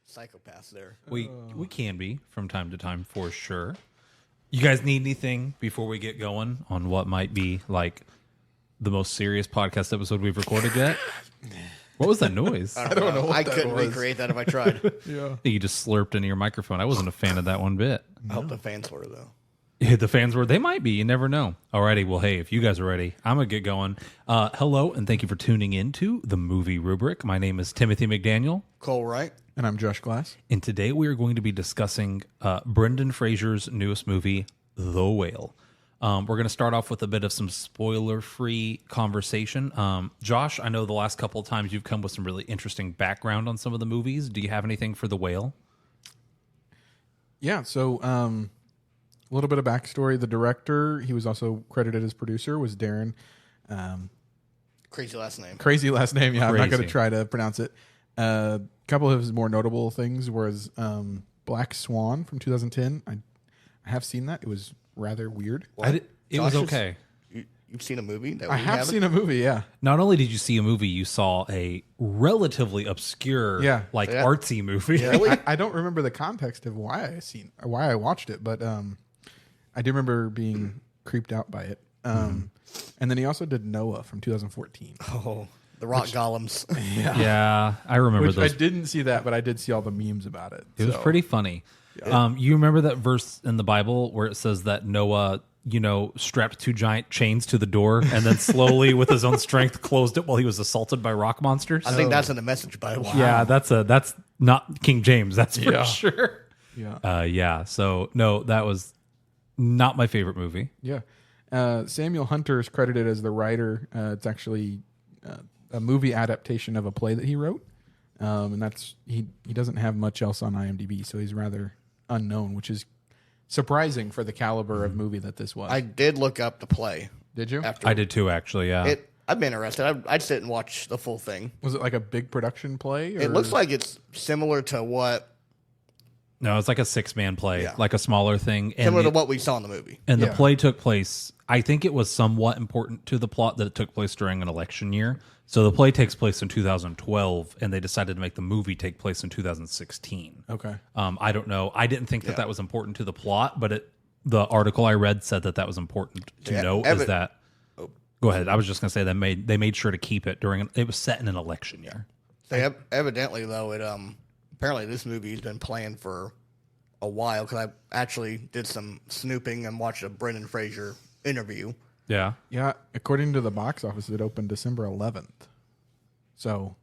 psychopaths there. We can be from time to time for sure. You guys need anything before we get going on what might be like the most serious podcast episode we've recorded yet? What was that noise? I don't know. I couldn't recreate that if I tried. Yeah. You just slurped into your microphone. I wasn't a fan of that one bit. I hope the fans were, though. Yeah, the fans were. They might be. You never know. Alrighty. Well, hey, if you guys are ready, I'm going to get going. Hello, and thank you for tuning in to the Movie Rubric. My name is Timothy McDaniel. Cole Wright. And I'm Josh Glass. And today we are going to be discussing Brendan Fraser's newest movie, The Whale. We're going to start off with a bit of some spoiler-free conversation. Josh, I know the last couple of times you've come with some really interesting background on some of the movies. Do you have anything for The Whale? Yeah, so a little bit of backstory. The director, he was also credited as producer, was Darren. Crazy last name. Crazy last name, yeah. Crazy. I'm not going to try to pronounce it. A couple of his more notable things was Black Swan from 2010. I have seen that. It was rather weird. It was okay. You've seen a movie? That I we have haven't? seen a movie, yeah. Not only did you see a movie, you saw a relatively obscure, artsy movie. Yeah, I don't remember the context of why I watched it, but I do remember being creeped out by it. And then he also did Noah from 2014. Oh, the rock golems. Yeah, I remember Which those. I didn't see that, but I did see all the memes about it. It was pretty funny. Yeah. You remember that verse in the Bible where it says that Noah, strapped two giant chains to the door and then slowly with his own strength closed it while he was assaulted by rock monsters? I think that's in the Message Bible. Yeah, that's not King James, that's for sure. Yeah. So no, that was not my favorite movie. Yeah. Samuel Hunter is credited as the writer. It's actually a movie adaptation of a play that he wrote. And that's he doesn't have much else on IMDb, so he's rather unknown, which is surprising for the caliber of movie that this was. I did look up the play. Did you? I did too, actually, yeah. I've been interested. I'd sit and watch the full thing. Was it like a big production play? Or? It looks like it's similar to what... No, it's like a six-man play, Yeah. like a smaller thing. And Similar to what we saw in the movie. And the Yeah. play took place, I think it was somewhat important to the plot that it took place during an election year. So the play takes place in 2012, and they decided to make the movie take place in 2016. Okay. I don't know. I didn't think that was important to the plot, but the article I read said that was important to know. Is that... Go ahead. I was just going to say they made sure to keep it during... It was set in an election year. So evidently, though, apparently this movie's been planned for a while, because I actually did some snooping and watched a Brendan Fraser interview. Yeah. Yeah. According to the box office, it opened December 11th. So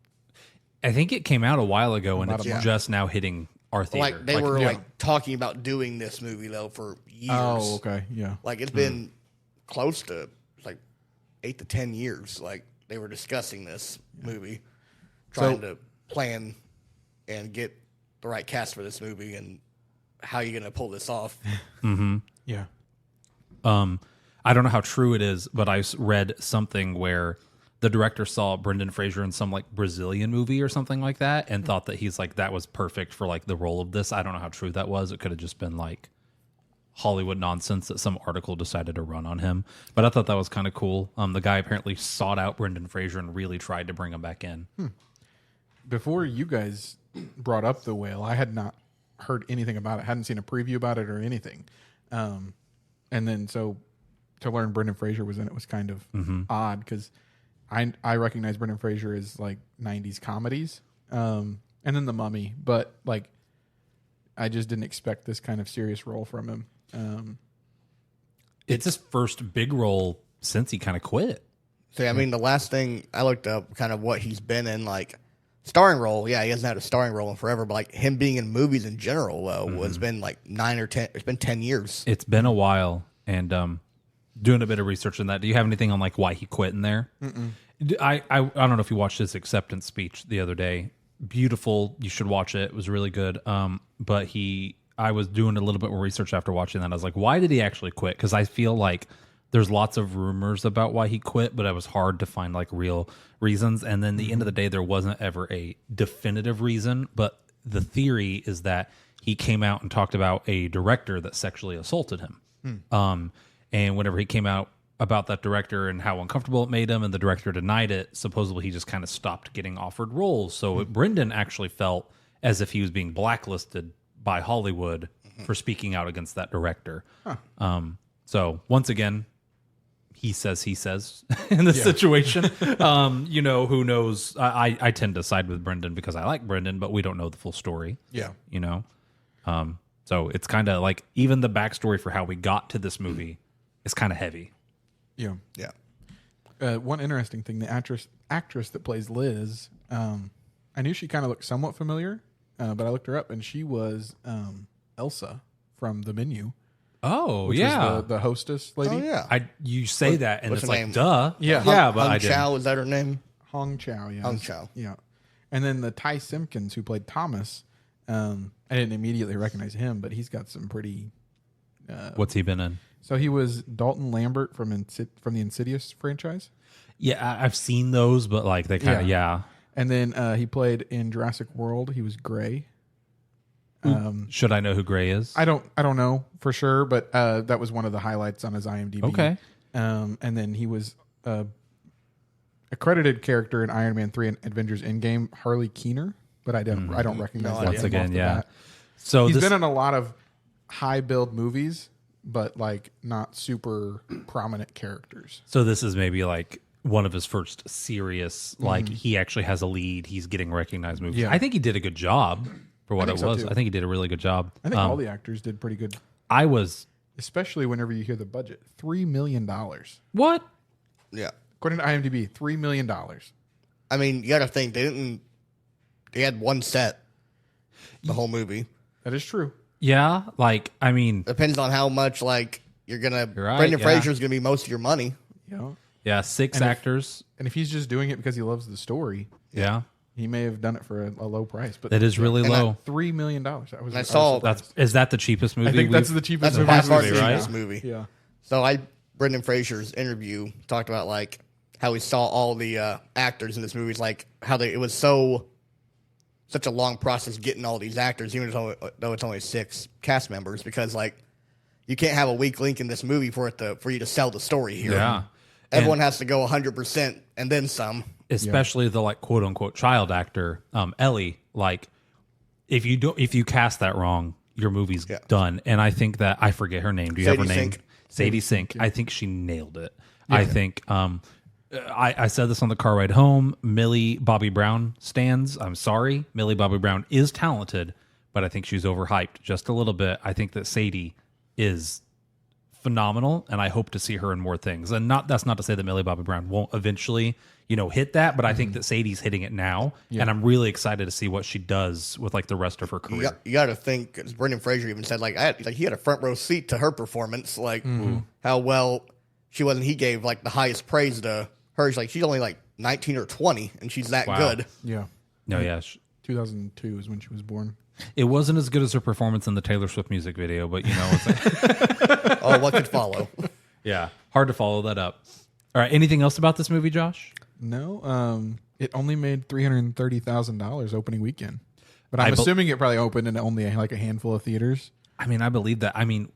I think it came out a while ago, and it's month. just now hitting our theater. Like, they were talking about doing this movie, though, for years. Oh, okay. Yeah. Like, it's been close to, 8 to 10 years. Like, they were discussing this movie, trying to plan and get the right cast for this movie, and how you're going to pull this off. Yeah. I don't know how true it is, but I read something where the director saw Brendan Fraser in some Brazilian movie or something like that and thought that he's that was perfect for the role of this. I don't know how true that was. It could have just been Hollywood nonsense that some article decided to run on him. But I thought that was kind of cool. The guy apparently sought out Brendan Fraser and really tried to bring him back in. Before you guys brought up The Whale, I had not heard anything about it. Hadn't seen a preview about it or anything. And then so to learn Brendan Fraser was in it was kind of odd, because I recognize Brendan Fraser as 90s comedies, and then The Mummy, but I just didn't expect this kind of serious role from him. It's his first big role since he kind of quit. So, I mean, the last thing I looked up, kind of what he's been in, starring role. Yeah, he hasn't had a starring role in forever, but him being in movies in general, though, has been 9 or 10. It's been 10 years. It's been a while, and doing a bit of research on that. Do you have anything on why he quit in there? I don't know if you watched his acceptance speech the other day. Beautiful. You should watch it. It was really good. But I was doing a little bit more research after watching that. I was like, why did he actually quit? Because I feel like there's lots of rumors about why he quit, but it was hard to find real reasons. And then the end of the day, there wasn't ever a definitive reason. But the theory is that he came out and talked about a director that sexually assaulted him. And whenever he came out about that director and how uncomfortable it made him, and the director denied it, supposedly he just kind of stopped getting offered roles. So Brendan actually felt as if he was being blacklisted by Hollywood for speaking out against that director. So once again, he says in this situation. Who knows? I tend to side with Brendan because I like Brendan, but we don't know the full story. Yeah. So it's kind of like even the backstory for how we got to this movie is kind of heavy. Yeah. Yeah. One interesting thing, the actress that plays Liz, I knew she kind of looked somewhat familiar, but I looked her up, and she was Elsa from The Menu. Oh, which was the hostess lady. Oh, yeah. You say that, and what's it's her like, name? duh. Yeah. Yeah, but Hung I didn't. Chow, is that her name? Hong Chow, yeah. Hong Chow. Yeah. And then the Ty Simpkins, who played Thomas, I didn't immediately recognize him, but he's got some pretty... What's he been in? So he was Dalton Lambert from the Insidious franchise. Yeah, I've seen those, but like they kind of, yeah. And then he played in Jurassic World. He was Gray. Should I know who Gray is? I don't know for sure, but that was one of the highlights on his IMDb. Okay. And then he was a credited character in Iron Man 3 and Avengers Endgame, Harley Keener, but I don't recognize that. Once name again, off the yeah. bat. So He's this, been in a lot of high build movies, but like not super prominent characters. so this is maybe like one of his first serious, like he actually has a lead. He's getting recognized movies. Yeah. I think he did a good job for what think it so, was. too. I think he did a really good job. I think all the actors did pretty good, I was especially whenever you hear the budget. $3 million. what? Yeah. According to IMDb, $3 million. I mean, you got to think they had one set the whole movie. That is true. Yeah, like I mean, Depends on how much like you're gonna. right, Brendan yeah. Fraser's gonna be most of your money. Yeah. yeah, 6 And if- actors. And if he's just doing it because he loves the story, Yeah, he may have done it for a low price. But that is really And low. $3 million. That was. I saw- Is that the cheapest movie? I think that's we've- the cheapest That's movie. by I've far seen, the right? cheapest movie. Yeah. So Brendan Fraser's interview talked about like how he saw all the actors in this movie. It's like how it was such a long process getting all these actors, even though it's only 6 cast members, because like you can't have a weak link in this movie for you to sell the story here. Yeah. Everyone has to go 100% and then some. especially the like quote unquote child actor, Ellie. Like, if you cast that wrong, your movie's done. And I think that I forget her name. Do you have her Sadie name? Sink. Sadie Sink. I think she nailed it. I think. I said this on the car ride home. Millie Bobby Brown stands. I'm sorry, Millie Bobby Brown is talented, but I think she's overhyped just a little bit. I think that Sadie is phenomenal, and I hope to see her in more things. And that's not to say that Millie Bobby Brown won't eventually, hit that, but I think that Sadie's hitting it now, and I'm really excited to see what she does with like the rest of her career. You got to think, as Brendan Fraser even said, like he had a front row seat to her performance, like how well she was, and he gave like the highest praise to her. She's like she's only like 19 or 20, and she's that Wow. good. Yeah. No, yeah, 2002 is when she was born. it wasn't as good as her performance in the Taylor Swift music video, but it's like, Oh, what could follow? yeah, hard to follow that up. All right, anything else about this movie, Josh? No, it only made $330,000 opening weekend, but I'm I bel- assuming it probably opened in only like a handful of theaters. I mean, I believe that. I mean,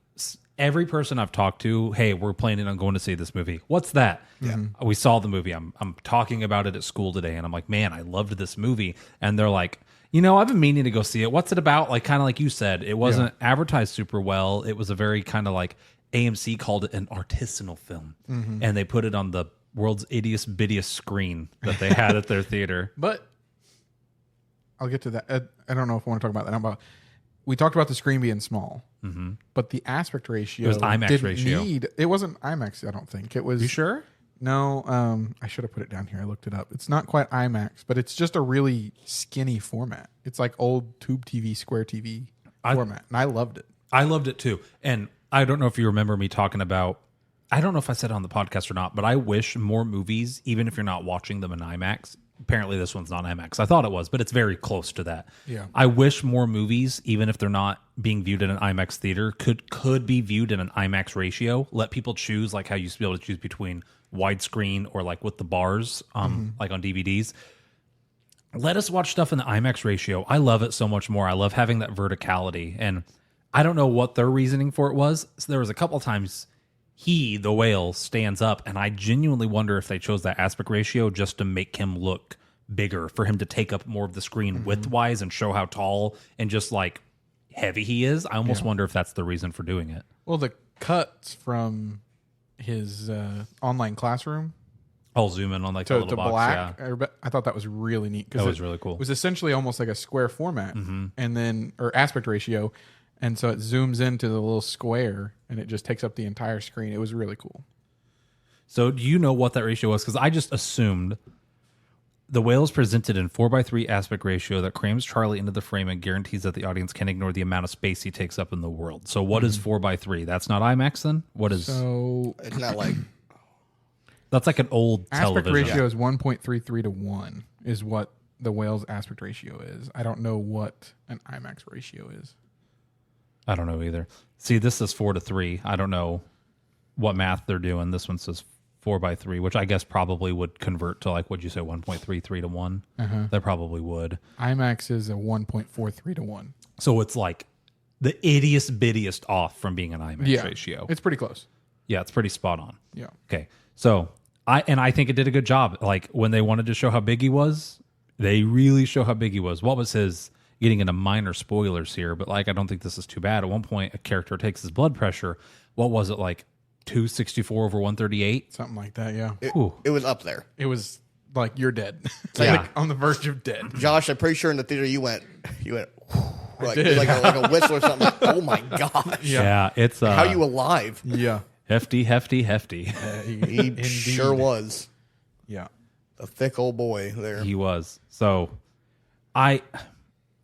every person I've talked to, hey, we're planning on going to see this movie. What's that? Yeah, we saw the movie. I'm talking about it at school today, and I'm like, man, I loved this movie. And they're like, I've been meaning to go see it. What's it about? Like, kind of like you said, it wasn't advertised super well. It was a very kind of like AMC called it an artisanal film, and they put it on the world's ittiest bittiest screen that they had at their theater. But I'll get to that. I don't know if I want to talk about that. We talked about the screen being small, but the aspect ratio. It was IMAX didn't ratio. It wasn't IMAX. I don't think it was. You sure? No, I should have put it down here. I looked it up. It's not quite IMAX, but it's just a really skinny format. It's like old tube TV, square TV format, and I loved it. I loved it too. And I don't know if you remember me talking about, I don't know if I said it on the podcast or not, but I wish more movies, even if you're not watching them in IMAX, apparently this one's not IMAX. I thought it was, but it's very close to that. Yeah. I wish more movies, even if they're not being viewed in an IMAX theater, could be viewed in an IMAX ratio. Let people choose, like how you used to be able to choose between widescreen or like with the bars, like on DVDs. Let us watch stuff in the IMAX ratio. I love it so much more. I love having that verticality. And I don't know what their reasoning for it was. So there was a couple times he, the whale, stands up, and I genuinely wonder if they chose that aspect ratio just to make him look bigger, for him to take up more of the screen width-wise and show how tall and just like heavy he is. I almost wonder if that's the reason for doing it. Well, the cuts from his online classroom I'll zoom in on like the to little box. black. Yeah. I thought that was really neat. That was really cool. It was essentially almost like a square format, and then or aspect ratio, and so it zooms into the little square, and it just takes up the entire screen. It was really cool. So do you know what that ratio was? Because I just assumed the whale is presented in 4:3 aspect ratio that crams Charlie into the frame and guarantees that the audience can ignore the amount of space he takes up in the world. So what is 4:3? That's not IMAX then? What is? So It's not like That's like an old aspect television. ratio is 1.33 to 1 is what the whale's aspect ratio is. I don't know what an IMAX ratio is. I don't know either. See, this is 4:3. I don't know what math they're doing. This one says 4:3, which I guess probably would convert to like, what'd you say, 1.33 to 1? That probably would. IMAX is a 1.43 to 1. So it's like the ittiest bittiest off from being an IMAX ratio. It's pretty close. Yeah, it's pretty spot on. Yeah. Okay. So I think it did a good job. Like when they wanted to show how big he was, they really show how big he was. What was his, getting into minor spoilers here, but like I don't think this is too bad. At one point, a character takes his blood pressure. What was it, like 264/138? Something like that, yeah. it was up there. It was like you're dead. Yeah. Like on the verge of dead. Josh, I'm pretty sure in the theater you went like, did. like a whistle or something. Like, oh my gosh. Yeah, it's How are you alive? Yeah. hefty. He sure was. Yeah. A thick old boy there. He was. So I'm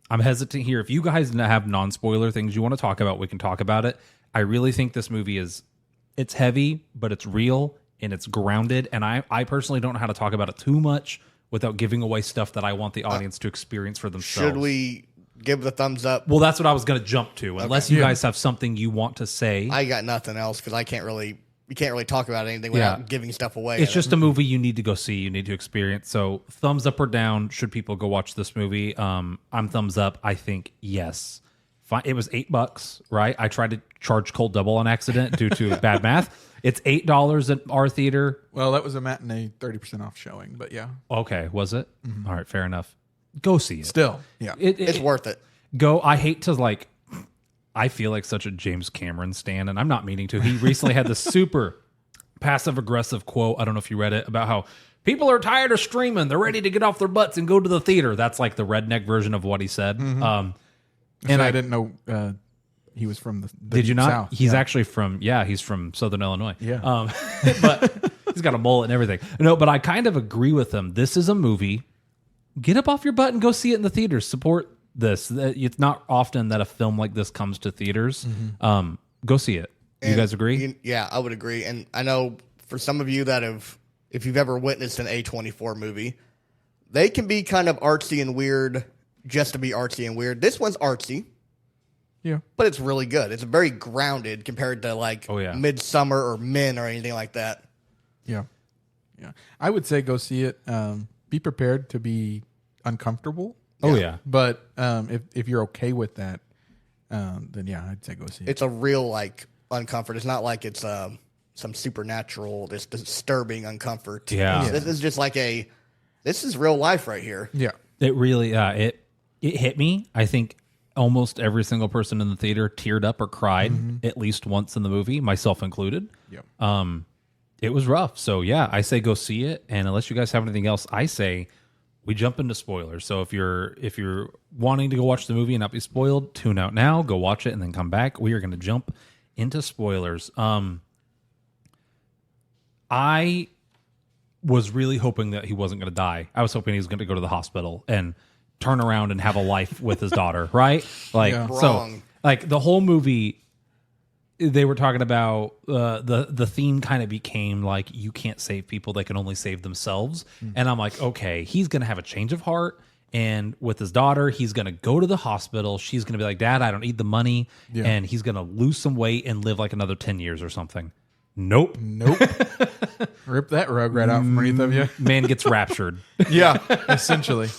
hesitant here. If you guys have non-spoiler things you want to talk about, we can talk about it. I really think this movie it's heavy, but it's real and it's grounded. And I personally don't know how to talk about it too much without giving away stuff that I want the audience to experience for themselves. Should we give the thumbs up? Well, that's what I was going to jump to. Unless you guys have something you want to say. I got nothing else because you can't really talk about anything without giving stuff away. It's just a movie you need to go see. You need to experience. So thumbs up or down, should people go watch this movie? I'm thumbs up. I think yes. Fine. It was $8, right? I tried to charge Cold Double on accident due to bad math. It's $8 at our theater. Well, that was a matinee 30% off showing, but yeah. Okay, was it? All right, fair enough. Go see it. Still, yeah. it's worth it. Go. I hate to like. I feel like such a James Cameron stan, and I'm not meaning to. He recently had this super passive aggressive quote. I don't know if you read it about how people are tired of streaming. They're ready to get off their butts and go to the theater. That's like the redneck version of what he said. And I didn't know he was from the Did you not? South. He's actually from he's from Southern Illinois. Yeah. But he's got a mullet and everything. No, but I kind of agree with him. This is a movie. Get up off your butt and go see it in the theaters. Support this. It's not often that a film like this comes to theaters. Go see it. You guys agree? Yeah, I would agree. And I know for some of you if you've ever witnessed an A24 movie, they can be kind of artsy and weird just to be artsy and weird. This one's artsy. Yeah. But it's really good. It's very grounded compared to like Midsummer or Men or anything like that. Yeah. Yeah. I would say go see it. Be prepared to be uncomfortable. Oh, yeah. But if you're okay with that, then yeah, I'd say go see it. It's a real like uncomfort. It's not like it's some supernatural, this disturbing uncomfort. Yeah. This is just like this is real life right here. Yeah. It really it hit me. I think almost every single person in the theater teared up or cried at least once in the movie, myself included. Yeah. It was rough. So yeah, I say go see it. And unless you guys have anything else, I say we jump into spoilers. So if you're wanting to go watch the movie and not be spoiled, tune out now, go watch it, and then come back. We are going to jump into spoilers. I was really hoping that he wasn't going to die. I was hoping he was going to go to the hospital and turn around and have a life with his daughter, right? Like, Wrong. like the whole movie, they were talking about the theme kind of became like, you can't save people, they can only save themselves. And I'm like, okay, he's going to have a change of heart. And with his daughter, he's going to go to the hospital. She's going to be like, Dad, I don't need the money. Yeah. And he's going to lose some weight and live like another 10 years or something. Nope. Rip that rug right out from underneath of you. Man gets raptured. Yeah, essentially.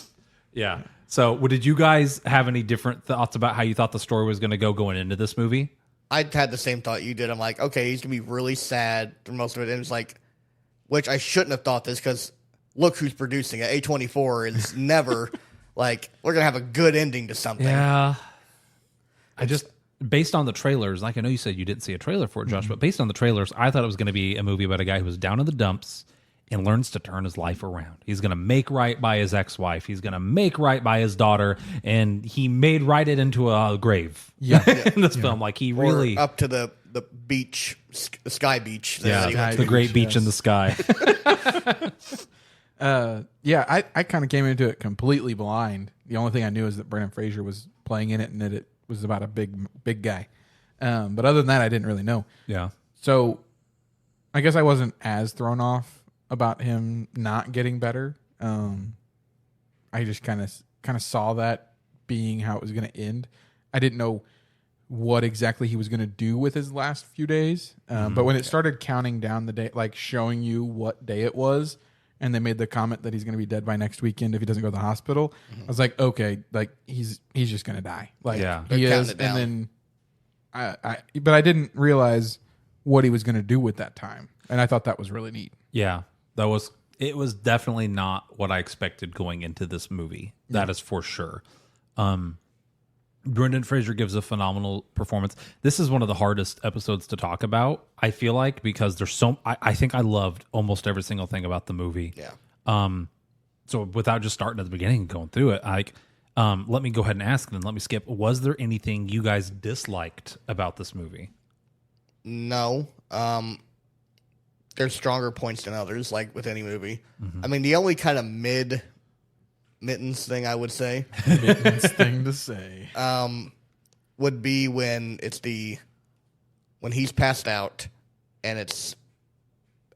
Yeah. So, did you guys have any different thoughts about how you thought the story was going to go going into this movie? I had the same thought you did. I'm like, okay, he's gonna be really sad for most of it, and it's like, which I shouldn't have thought this because look who's producing it. A24 is never like, we're going to have a good ending to something. Yeah. I just, based on the trailers, like I know you said you didn't see a trailer for it, Josh, but based on the trailers, I thought it was going to be a movie about a guy who was down in the dumps and learns to turn his life around. He's going to make right by his ex-wife. He's going to make right by his daughter, and he made right it into a grave. Yeah. In this film, like he Or really up to the beach, the sky beach. yeah, that he went the to. great beach in the sky. I kind of came into it completely blind. The only thing I knew is that Brendan Fraser was playing in it and that it was about a big guy. But other than that, I didn't really know. Yeah. So I guess I wasn't as thrown off about him not getting better. I just kind of saw that being how it was going to end. I didn't know what exactly he was going to do with his last few days. But when it started counting down the day, like showing you what day it was, and they made the comment that he's going to be dead by next weekend if he doesn't go to the hospital, I was like, okay, like he's just going to die. Like Yeah. he They're is. counting it And down. then but I didn't realize what he was going to do with that time. And I thought that was really neat. Yeah. It was definitely not what I expected going into this movie. That is for sure. Brendan Fraser gives a phenomenal performance. This is one of the hardest episodes to talk about, I feel like, because there's I think I loved almost every single thing about the movie. Yeah. So without just starting at the beginning and going through it, let me go ahead and ask, then let me skip. Was there anything you guys disliked about this movie? No. There's stronger points than others, like with any movie. I mean, the only kind of mittens thing I would say Mittens thing to say. would be when he's passed out and it's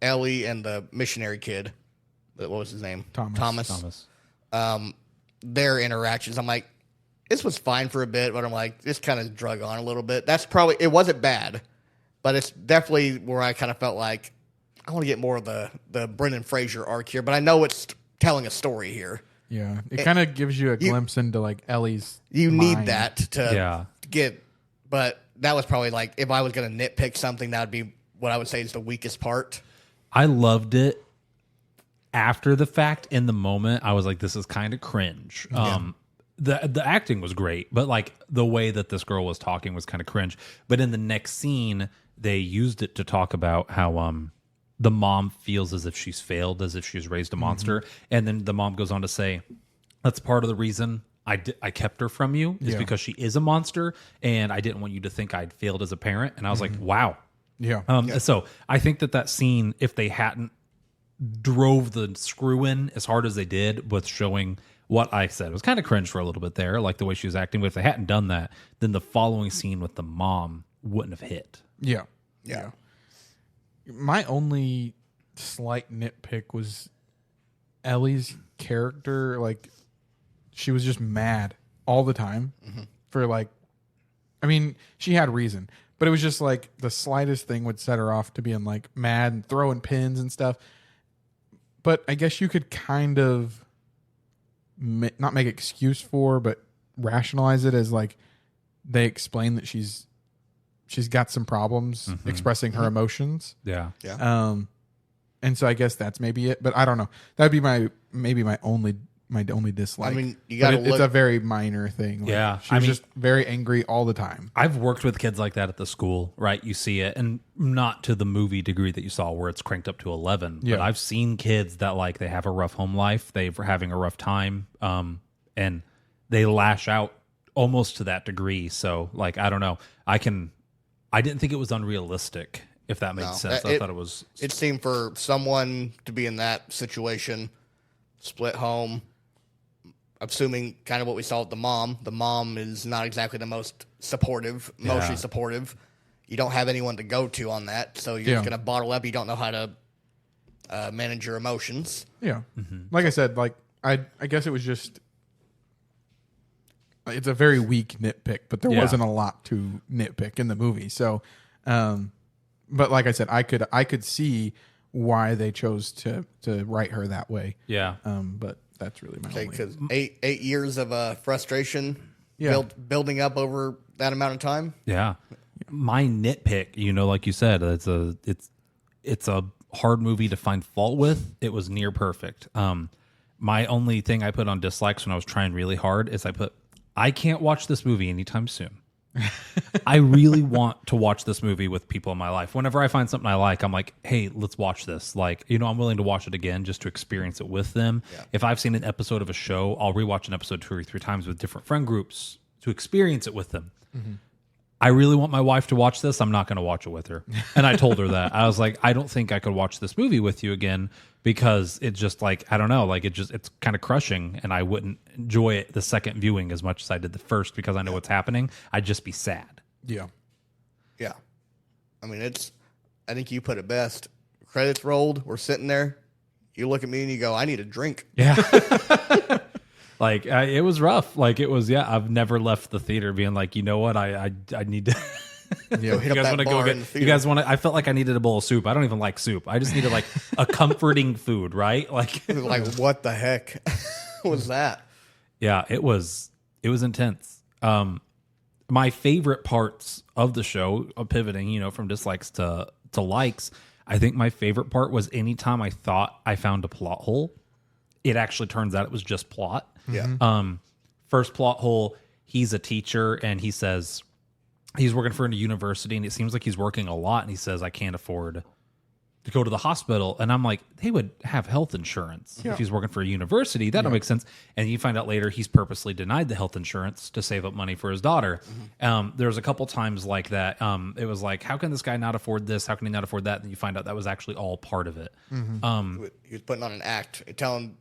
Ellie and the missionary kid. What was his name? Thomas. Their interactions. I'm like, this was fine for a bit, but I'm like, this kind of drug on a little bit. It wasn't bad, but it's definitely where I kind of felt like I want to get more of the Brendan Fraser arc here, but I know it's telling a story here. Yeah. It kind of gives you a glimpse into like Ellie's You mind. need that to get, but that was probably like, if I was going to nitpick something, that would be what I would say is the weakest part. I loved it after the fact. In the moment, I was like, this is kind of cringe. The acting was great, but like the way that this girl was talking was kind of cringe. But in the next scene, they used it to talk about how the mom feels as if she's failed, as if she's raised a monster. And then the mom goes on to say, that's part of the reason I kept her from you is because she is a monster, and I didn't want you to think I'd failed as a parent. And I was like, wow. Yeah. So I think that scene, if they hadn't drove the screw in as hard as they did with showing what I said, it was kind of cringe for a little bit there, like the way she was acting. But if they hadn't done that, then the following scene with the mom wouldn't have hit. Yeah. Yeah. My only slight nitpick was Ellie's character. Like, she was just mad all the time for like, I mean, she had reason, but it was just like the slightest thing would set her off to being like mad and throwing pins and stuff. But I guess you could kind of not make excuse for, but rationalize it as like they explain that she's got some problems expressing her emotions. Yeah. Yeah. And so I guess that's maybe it, but I don't know. That'd be my only dislike. I mean, you gotta it's a very minor thing. Like, Yeah, she was just very angry all the time. I've worked with kids like that at the school, right? You see it, and not to the movie degree that you saw where it's cranked up to 11. Yeah. But I've seen kids that like they have a rough home life, they're having a rough time, and they lash out almost to that degree. So, like, I don't know. I didn't think it was unrealistic, if that makes sense. I thought it was. It seemed for someone to be in that situation, split home. Assuming kind of what we saw with the mom. The mom is not exactly the most supportive, emotionally supportive. You don't have anyone to go to on that, so you're just going to bottle up. You don't know how to manage your emotions. Yeah. Like I said, like I guess it was just, it's a very weak nitpick, but there wasn't a lot to nitpick in the movie. So, but like I said, I could see why they chose to write her that way. Yeah. But that's really my only. Because 8 years of frustration Yeah. building up over that amount of time. Yeah. My nitpick, like you said, it's a hard movie to find fault with. It was near perfect. My only thing I put on dislikes when I was trying really hard is I can't watch this movie anytime soon. I really want to watch this movie with people in my life. Whenever I find something I like, I'm like, hey, let's watch this. Like, I'm willing to watch it again just to experience it with them. Yeah. If I've seen an episode of a show, I'll rewatch an episode 2 or 3 times with different friend groups to experience it with them. Mm-hmm. I really want my wife to watch this. I'm not going to watch it with her. And I told her that. I was like, I don't think I could watch this movie with you again because it just like, I don't know, like it's kind of crushing and I wouldn't enjoy it the second viewing as much as I did the first because I know what's happening. I'd just be sad. Yeah. Yeah. I mean, I think you put it best. Credits rolled. We're sitting there. You look at me and you go, I need a drink. Yeah. Like it was rough. Like it was, I've never left the theater being like, you know what, I need to. Yeah, you guys want to go get? You guys want to? I felt like I needed a bowl of soup. I don't even like soup. I just needed like a comforting food, right? Like what the heck was that? Yeah, it was intense. My favorite parts of the show, pivoting, from dislikes to likes. I think my favorite part was anytime I thought I found a plot hole, it actually turns out it was just plot. Yeah. First plot hole, he's a teacher and he says he's working for a university and it seems like he's working a lot and he says, I can't afford to go to the hospital. And I'm like, they would have health insurance if he's working for a university. That don't make sense. And you find out later he's purposely denied the health insurance to save up money for his daughter. Mm-hmm. There was a couple times like that. It was like, how can this guy not afford this? How can he not afford that? And you find out that was actually all part of it. Mm-hmm. He was putting on an act, telling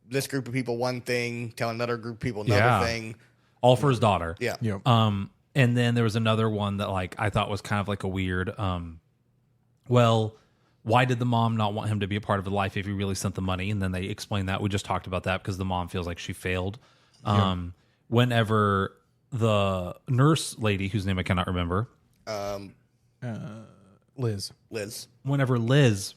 this group of people one thing, telling another group of people another thing. All for his daughter. Yeah. Yep. And then there was another one that like I thought was kind of like a weird, well, why did the mom not want him to be a part of the life if he really sent the money? And then they explained that. We just talked about that because the mom feels like she failed. Whenever the nurse lady, whose name I cannot remember. Liz. Whenever Liz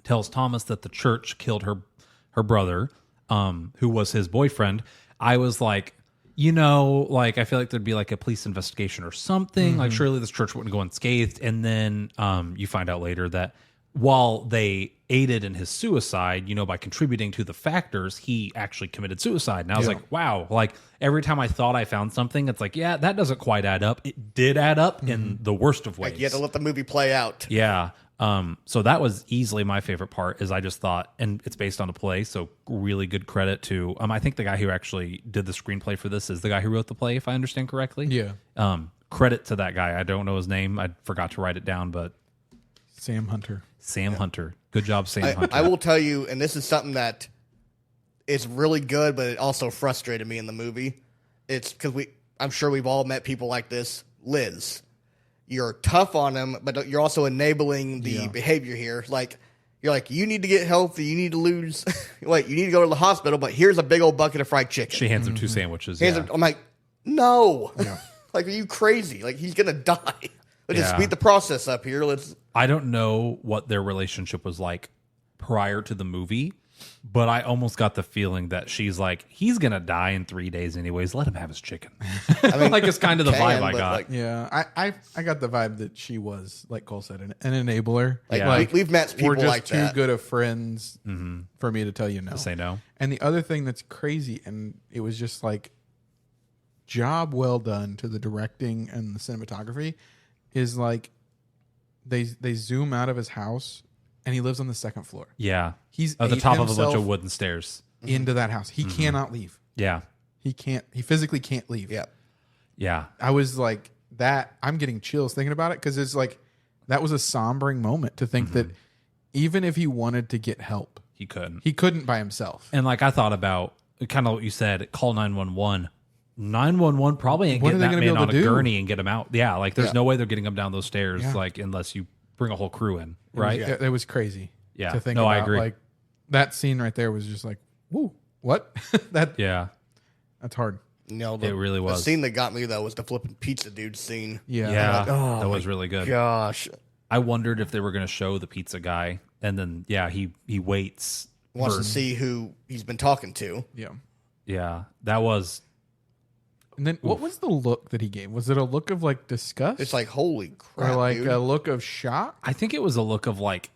tells Thomas that the church killed her brother, who was his boyfriend, I was like, like I feel like there'd be like a police investigation or something. Like surely this church wouldn't go unscathed. And then you find out later that while they aided in his suicide, by contributing to the factors, he actually committed suicide. And I was like, wow, like every time I thought I found something, it's like, yeah, that doesn't quite add up. It did add up in the worst of ways. Like you had to let the movie play out. Yeah. So that was easily my favorite part is I just thought, and it's based on a play. So really good credit to, I think the guy who actually did the screenplay for this is the guy who wrote the play, if I understand correctly. Yeah. Credit to that guy. I don't know his name. I forgot to write it down, but Sam Hunter. Hunter. Good job, Sam Hunter. I will tell you, and this is something that is really good, but it also frustrated me in the movie. It's because I'm sure we've all met people like this. Liz. You're tough on him, but you're also enabling the behavior here. Like, you're like, you need to get healthy. You need to lose. You need to go to the hospital, but here's a big old bucket of fried chicken. She hands him 2 sandwiches. I'm like, no. Yeah. Like, are you crazy? Like, he's going to die. Let's just speed the process up here. I don't know what their relationship was like prior to the movie, but I almost got the feeling that she's like, he's going to die in 3 days anyways. Let him have his chicken. I mean, like it's kind of the vibe I got. I got the vibe that she was, like Cole said, an enabler. We've met people like that. We're just too good of friends for me to tell you no. To say no. And the other thing that's crazy, and it was just like, job well done to the directing and the cinematography, is like they zoom out of his house and he lives on the second floor. Yeah. He's at the top of a bunch of wooden stairs. Into that house. He cannot leave. Yeah. He physically can't leave. Yeah. Yeah. I was like that. I'm getting chills thinking about it because it's like that was a sombering moment to think that even if he wanted to get help, he couldn't. He couldn't by himself. And like I thought about kind of what you said, call 911. 911 probably ain't getting that man on a gurney and get him out. Yeah, like there's no way they're getting him down those stairs, like unless you bring a whole crew in, right? It was crazy. Yeah, to think about. I agree. Like that scene right there was just like, whoo, what? That's hard. No, it really was. The scene that got me though was the flipping pizza dude scene. Yeah, that was really good. Gosh, I wondered if they were going to show the pizza guy, and then he waits, wants to see who he's been talking to. Yeah, that was. And then what was the look that he gave? Was it a look of like disgust? It's like, holy crap, or like dude. A look of shock? I think it was a look of like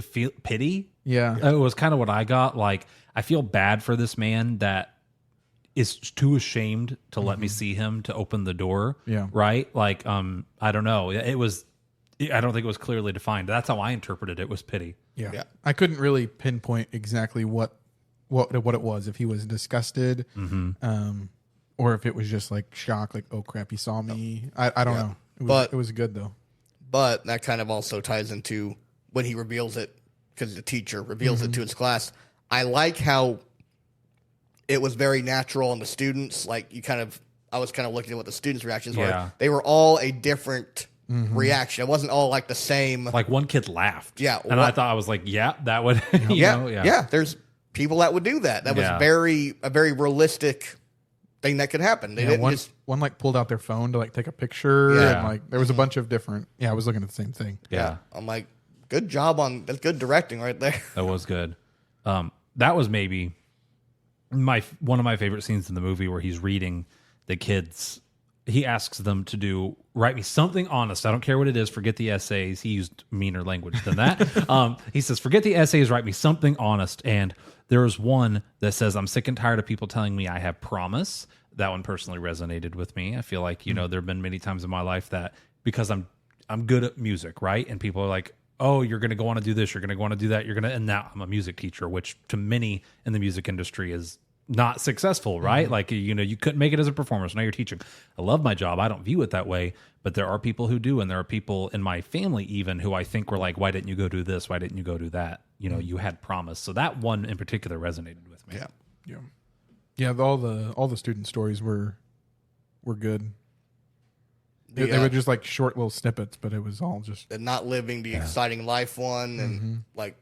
pity. Yeah. It was kind of what I got. Like, I feel bad for this man that is too ashamed to let me see him to open the door. Yeah. Right. Like, I don't know. I don't think it was clearly defined. That's how I interpreted it, was pity. Yeah. I couldn't really pinpoint exactly what it was. If he was disgusted, or if it was just like shock, like, oh crap, he saw me. I don't know. It was good though. But that kind of also ties into when he reveals it, because the teacher reveals it to his class. I like how it was very natural on the students. Like, I was kind of looking at what the students' reactions were. They were all a different reaction. It wasn't all like the same. Like, one kid laughed. Yeah. And I thought, I was like, yeah, that would, yeah. There's people that would do that. That was a very realistic thing that could happen. They didn't one like pulled out their phone to like take a picture. Yeah. And like there was a bunch of different. Yeah, I was looking at the same thing. Yeah. I'm like, good job that's good directing right there. That was good. That was maybe one of my favorite scenes in the movie, where he's reading the kids. He asks them to write me something honest. I don't care what it is. Forget the essays. He used meaner language than that. He says, forget the essays, write me something honest. And there was one that says, I'm sick and tired of people telling me I have promise. That one personally resonated with me. I feel like, there have been many times in my life that, because I'm good at music, right? And people are like, oh, you're going to go on to do this, you're going to go on to do that, and now I'm a music teacher, which to many in the music industry is not successful, right? Like, you couldn't make it as a performer, so now you're teaching. I love my job. I don't view it that way, but there are people who do, and there are people in my family even who I think were like, why didn't you go do this? Why didn't you go do that? You had promise. So that one in particular resonated with me. Yeah. All the student stories were good. They were just like short little snippets, but it was all just and not living the exciting life one, and like,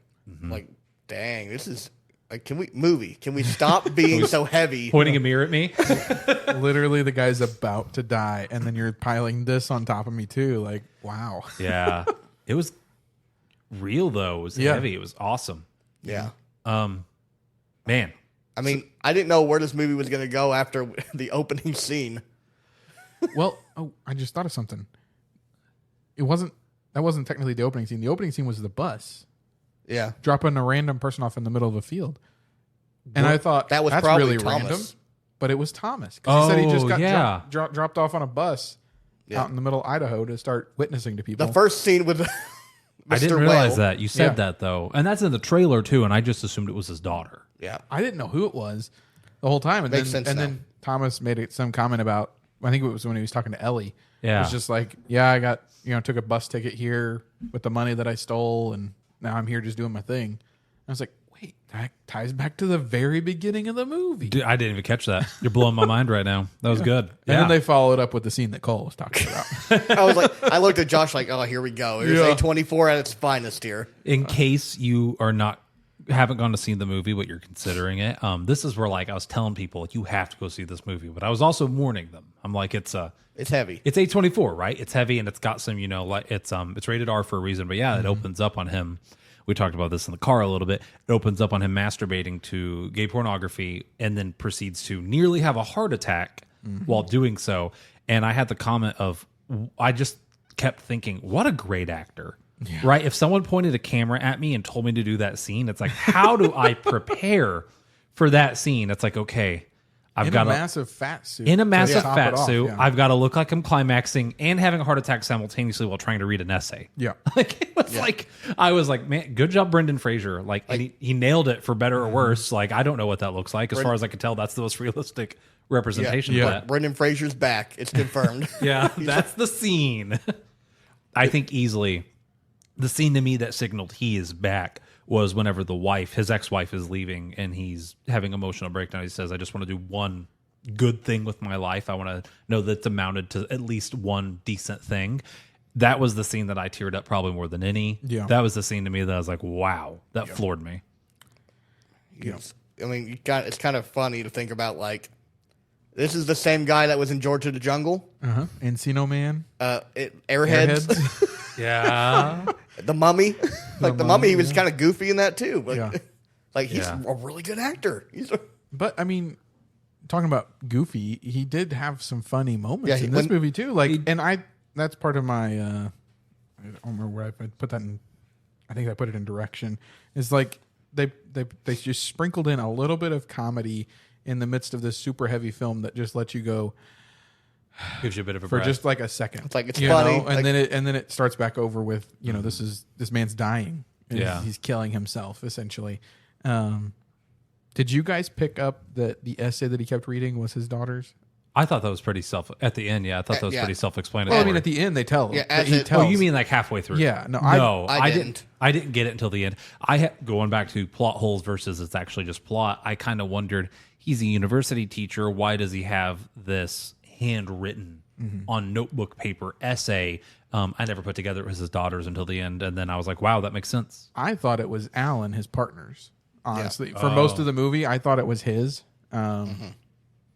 dang, this is like, can we stop being so heavy? Pointing a mirror at me. literally the guy's about to die, and then you're piling this on top of me too. Like, wow. Yeah, it was real though. It was heavy. It was awesome. Yeah. Man. I mean, I didn't know where this movie was going to go after the opening scene. Well, I just thought of something. That wasn't technically the opening scene. The opening scene was the bus. Yeah. Dropping a random person off in the middle of a field. And I thought that was that's probably really Thomas. random. But it was Thomas. Because he said he just got yeah. dropped off on a bus out in the middle of Idaho to start witnessing to people. The first scene with Mr. I didn't realize Whale. that. You said that, though. And that's in the trailer, too, and I just assumed it was his daughter. Yeah. I didn't know who it was the whole time. And Makes sense now. then Thomas made some comment about, I think it was when he was talking to Ellie. Yeah. It was just like, yeah, I got, took a bus ticket here with the money that I stole, and now I'm here just doing my thing. I was like, wait, that ties back to the very beginning of the movie. Dude, I didn't even catch that. You're blowing my mind right now. That was good. And then they followed up with the scene that Cole was talking about. I was like, I looked at Josh like, oh, here we go. Here's A24 at its finest here. In case you haven't gone to see the movie, but you're considering it, this is where, like, I was telling people, like, you have to go see this movie, but I was also warning them. I'm like, it's heavy. It's A24, right? It's heavy, and it's got some, like it's rated R for a reason. But yeah, it opens up on him. We talked about this in the car a little bit. It opens up on him masturbating to gay pornography, and then proceeds to nearly have a heart attack while doing so. And I had the comment of, I just kept thinking, what a great actor. Yeah. Right? If someone pointed a camera at me and told me to do that scene, it's like, how do I prepare for that scene? It's like, okay, I've got a massive fat suit. In a massive fat suit, yeah. I've got to look like I'm climaxing and having a heart attack simultaneously while trying to read an essay. Yeah. Like, it was like, I was like, man, good job, Brendan Fraser. Like and he nailed it for better or worse. Like, I don't know what that looks like. As far as I can tell, that's the most realistic representation of that. Brendan Fraser's back. It's confirmed. Yeah, that's the scene. I think easily the scene to me that signaled he is back was whenever his ex-wife is leaving and he's having emotional breakdown. He says, I just want to do one good thing with my life. I want to know that it's amounted to at least one decent thing. That was the scene that I teared up probably more than any. Yeah. That was the scene to me that I was like, wow, that floored me. Yeah. I mean, it's kind of funny to think about, like, this is the same guy that was in George of the Jungle. Encino Man. Airheads. Yeah. The Mummy. The Mummy, he was kind of goofy in that too. Like, he's Yeah. a really good actor. But, I mean, talking about goofy, he did have some funny moments in this when- movie too. Like, that's part of my, I don't remember where I put that in I think I put it in direction. It's like they just sprinkled in a little bit of comedy in the midst of this super heavy film that just lets you go Gives you a bit of a for breath. just like a second. It's like it's you funny, know? And like- then it starts back over with, you know, this man's dying. And Yeah. he's killing himself essentially. Did you guys pick up that the essay that he kept reading was his daughter's? I thought that was pretty at the end. Yeah, I thought that was yeah. pretty self-explanatory. Well, I mean, at the end they tell him. Yeah, as he it- tells. Oh, you mean like halfway through? Yeah, no, I didn't. didn't. I didn't get it until the end. Going back to plot holes versus it's actually just plot. I kind of wondered. He's a university teacher. Why does he have this handwritten on notebook paper essay? I never put together it was his daughter's until the end, and then I was like, wow, that makes sense. I thought it was Alan, his partner's. Honestly, for most of the movie, I thought it was his.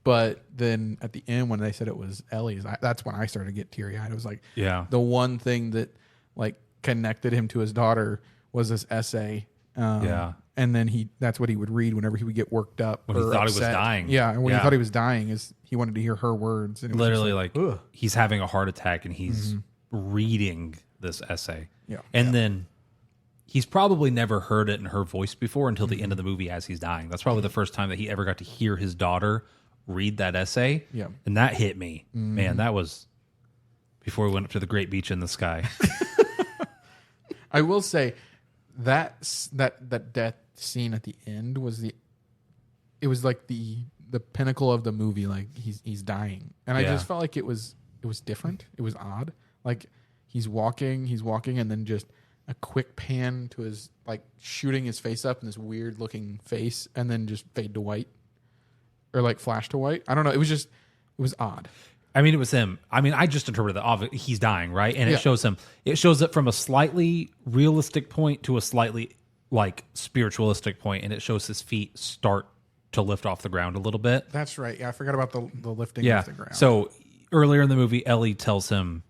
But then at the end, when they said it was Ellie's, that's when I started to get teary eyed. It was like, Yeah. the one thing that like connected him to his daughter was this essay. Yeah. And then that's what he would read whenever he would get worked up. When he or thought he was upset. dying. Yeah. And when Yeah. he thought he was dying, he wanted to hear her words. And it was just Literally, like ugh. he's having a heart attack and he's reading this essay. Yeah. And then he's probably never heard it in her voice before until the end of the movie as he's dying. That's probably the first time that he ever got to hear his daughter read that essay. Yeah. And that hit me. Man, that was before we went up to the great beach in the sky. I will say that death scene at the end was like the pinnacle of the movie. Like he's dying, and I Yeah. just felt like it was different. It was odd. Like he's walking, and then just a quick pan to his like shooting his face up in this weird looking face, and then just fade to white or like flash to white. I don't know. It was odd. I mean, it was him. I mean, I just interpreted that he's dying, right? And Yeah. it shows him. It shows it from a slightly realistic point to a slightly like spiritualistic point, and it shows his feet start to lift off the ground a little bit. That's right. Yeah, I forgot about the lifting Yeah. off the ground. So earlier in the movie, Ellie tells him,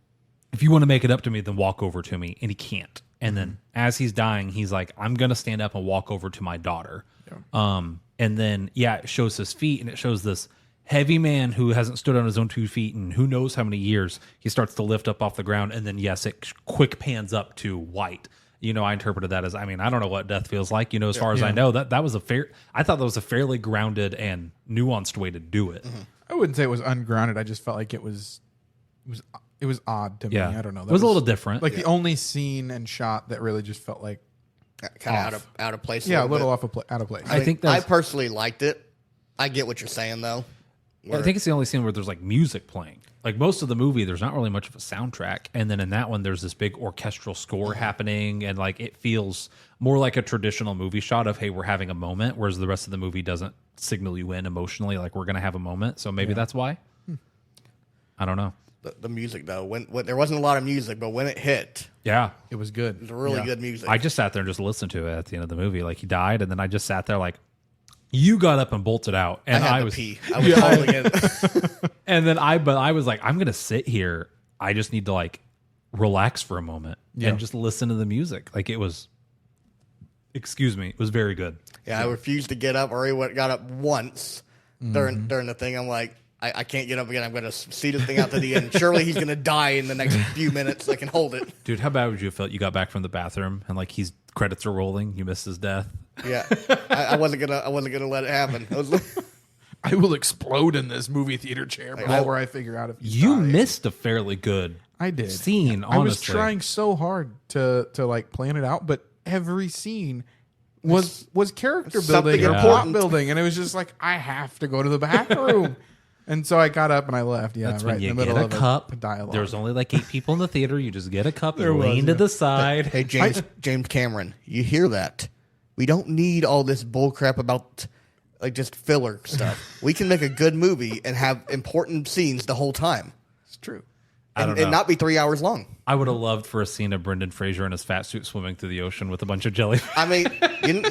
"If you want to make it up to me, then walk over to me," and he can't. And then as he's dying, he's like, "I'm gonna stand up and walk over to my daughter." And then it shows his feet, and it shows this heavy man who hasn't stood on his own 2 feet in who knows how many years. He starts to lift up off the ground, and then it quick pans up to white. You know, I interpreted that as, I mean, I don't know what death feels like. You know, as far as I know, that was I thought that was a fairly grounded and nuanced way to do it. I wouldn't say it was ungrounded. I just felt like it was odd to me. Yeah, I don't know. It was a little different. Like the only scene and shot that really just felt like kind of out of place. a little bit. out of place. I think I that's. personally liked it. I get what you're saying though. I think it's the only scene where there's like music playing. Like most of the movie, there's not really much of a soundtrack, and then in that one, there's this big orchestral score happening, and like it feels more like a traditional movie shot of, hey, we're having a moment, whereas the rest of the movie doesn't signal you in emotionally, like we're gonna have a moment. So maybe that's why. I don't know. The music though, when there wasn't a lot of music, but when it hit, Yeah, It was good. it was really good music. I just sat there and just listened to it at the end of the movie. Like he died, and then I just sat there like, you got up and bolted out, and I had I to was pee. I was holding it. And then I was like, I'm gonna sit here. I just need to like relax for a moment and just listen to the music. Like it was, excuse me, it was very good. Yeah, I refused to get up. I already got up once during the thing. I'm like, I can't get up again. I'm going to see the thing out to the end. Surely he's going to die in the next few minutes. I can hold it. Dude, how bad would you have felt? You got back from the bathroom and like credits are rolling. You missed his death. Yeah, I wasn't gonna let it happen. I will explode in this movie theater chair before I figure out if he's You dying. missed a fairly good I did scene. Honestly, I was trying so hard to like plan it out, but every scene was character Something building or plot important. building, and it was just like I have to go to the bathroom, and so I got up and I left. Yeah, That's right when in you the middle get a of cup. a dialogue. There's only like 8 people in the theater. You just get a cup There and was, lean to the side. Hey, James Cameron, you hear that? We don't need all this bull crap about like just filler stuff. We can make a good movie and have important scenes the whole time, It's true. I don't and know. not be 3 hours long. I would have loved for a scene of Brendan Fraser in his fat suit swimming through the ocean with a bunch of jellyfish. I mean,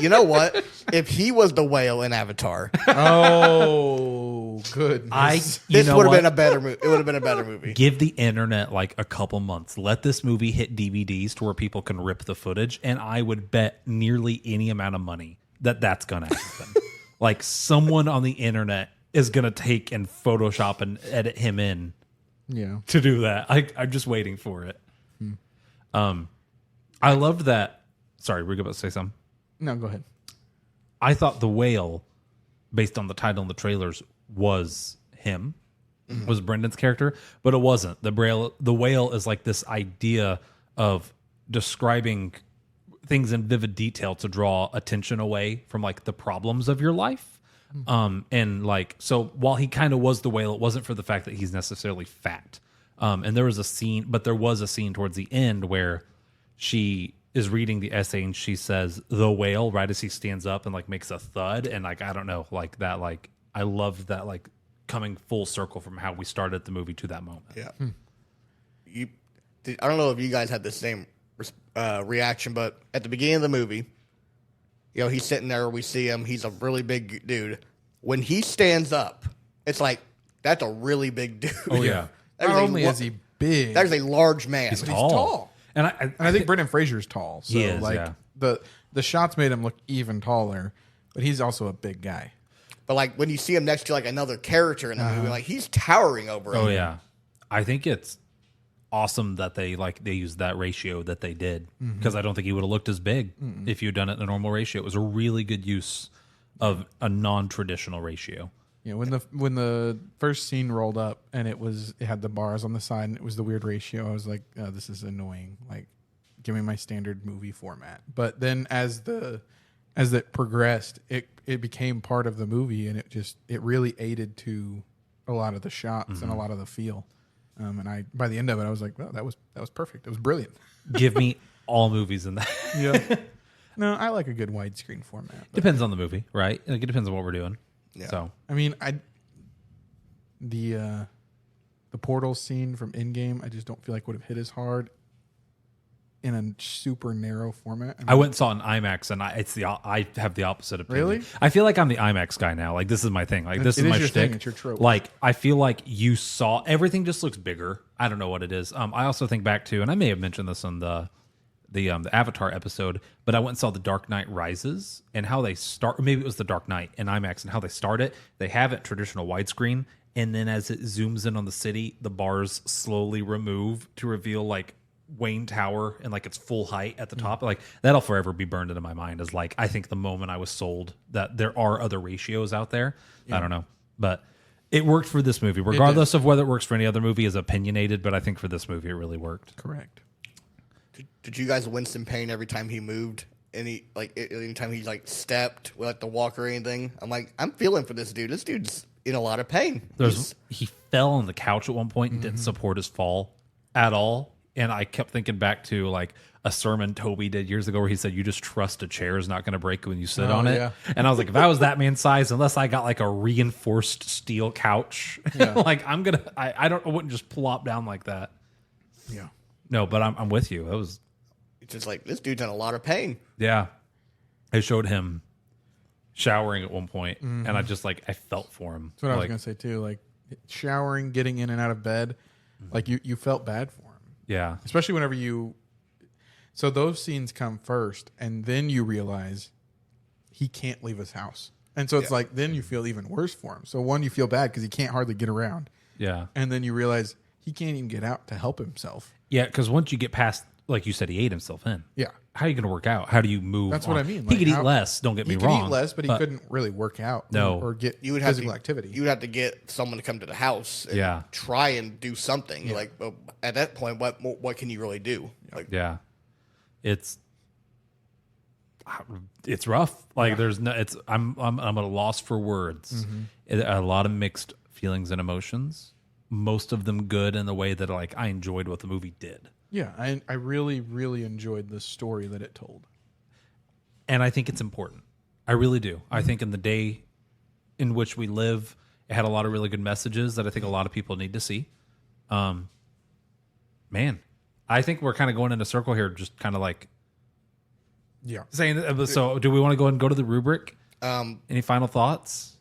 you know what? If he was the whale in Avatar, Oh, goodness. this would have been a better movie. It would have been a better movie. Give the internet like a couple months. Let this movie hit DVDs to where people can rip the footage, and I would bet nearly any amount of money that that's going to happen. Like someone on the internet is going to take and Photoshop and edit him in Yeah. to do that. I'm just waiting for it. I loved that sorry, we're about to say something. No, go ahead. I thought the whale, based on the title and the trailers, was him, was Brendan's character, but it wasn't. The whale is like this idea of describing things in vivid detail to draw attention away from like the problems of your life. And like, so while he kind of was the whale, it wasn't for the fact that he's necessarily fat. And there was a scene towards the end where she is reading the essay and she says the whale right as he stands up and like makes a thud. And like, I don't know, like that, like I loved that, like coming full circle from how we started the movie to that moment. Yeah. I don't know if you guys had the same reaction, but at the beginning of the movie, you know, he's sitting there, we see him, he's a really big dude. When he stands up, it's like, that's a really big dude. Oh yeah. Not only is he big, That is a large man. He's he's tall. tall. And I think Brendan Fraser's tall. So He is, like yeah. the shots made him look even taller, but he's also a big guy. But like when you see him next to like another character in the movie, like he's towering over him. Oh yeah, I think it's awesome that they used that ratio that they did, because I don't think he would have looked as big if you'd done it in a normal ratio. It was a really good use of a non-traditional ratio. Yeah, when the first scene rolled up and it had the bars on the side and it was the weird ratio, I was like, oh, this is annoying. Like, give me my standard movie format. But then as it progressed, it became part of the movie, and it really aided to a lot of the shots and a lot of the feel. And I by the end of it, I was like, well, that was perfect. It was brilliant. Give me all movies in that. Yeah. No, I like a good widescreen format. But Depends on the movie, right? Like, it depends on what we're doing. Yeah. So I mean, the portal scene from Endgame, I just don't feel like would have hit as hard in a super narrow format. I went and saw it in IMAX, and I have the opposite opinion. Really? I feel like I'm the IMAX guy now. Like, this is my thing. Like, this It is is my your shtick. thing. It's your trope. Like, I feel like you saw everything just looks bigger. I don't know what it is. I also think back to, and I may have mentioned this on the Avatar episode, but I went and saw The Dark Knight Rises, and how they start, or maybe it was The Dark Knight in IMAX, and how they start it. They have it traditional widescreen, and then as it zooms in on the city, the bars slowly remove to reveal like Wayne Tower and like its full height at the top. Like, that'll forever be burned into my mind as like, I think the moment I was sold that there are other ratios out there. I don't know, but it worked for this movie, regardless of whether it works for any other movie is opinionated, but I think for this movie it really worked. Correct. Did you guys wince in pain every time he moved? Anytime he like stepped with like the walk or anything? I'm like, I'm feeling for this dude. This dude's in a lot of pain. He fell on the couch at one point and didn't support his fall at all. And I kept thinking back to like a sermon Toby did years ago where he said, you just trust a chair is not going to break when you sit on it. Yeah. And I was like, if I was that man's size, unless I got like a reinforced steel couch, like I wouldn't just plop down like that. Yeah. No, but I'm with you. It was, It's just like, this dude's in a lot of pain. yeah. I showed him showering at one point, and I just like, I felt for him. That's what I was Like, going to say too. Like showering, getting in and out of bed, like you felt bad for him. yeah. Especially whenever so those scenes come first, and then you realize he can't leave his house. And so it's like, then you feel even worse for him. So one, you feel bad because he can't hardly get around. Yeah. And then you realize he can't even get out to help himself. Yeah, because once you get past, like you said, he ate himself in. Yeah. How are you going to work out? How do you move? That's what I mean. He Like, could eat how- less. Don't get me He wrong. could eat less, but he couldn't really work out No. or get You would have physical to, activity. You would have to get someone to come to the house and try and do something. You're like, well, at that point, what can you really do? Like, Yeah, it's rough. Like there's no. It's I'm at a loss for words. A lot of mixed feelings and emotions. Most of them good in the way that like I enjoyed what the movie did. Yeah, I really, really enjoyed the story that it told. And I think it's important. I really do. I think in the day in which we live, it had a lot of really good messages that I think a lot of people need to see. Man, I think we're kind of going in a circle here, just kind of like saying. So, do we want to go ahead and go to the rubric? Any final thoughts?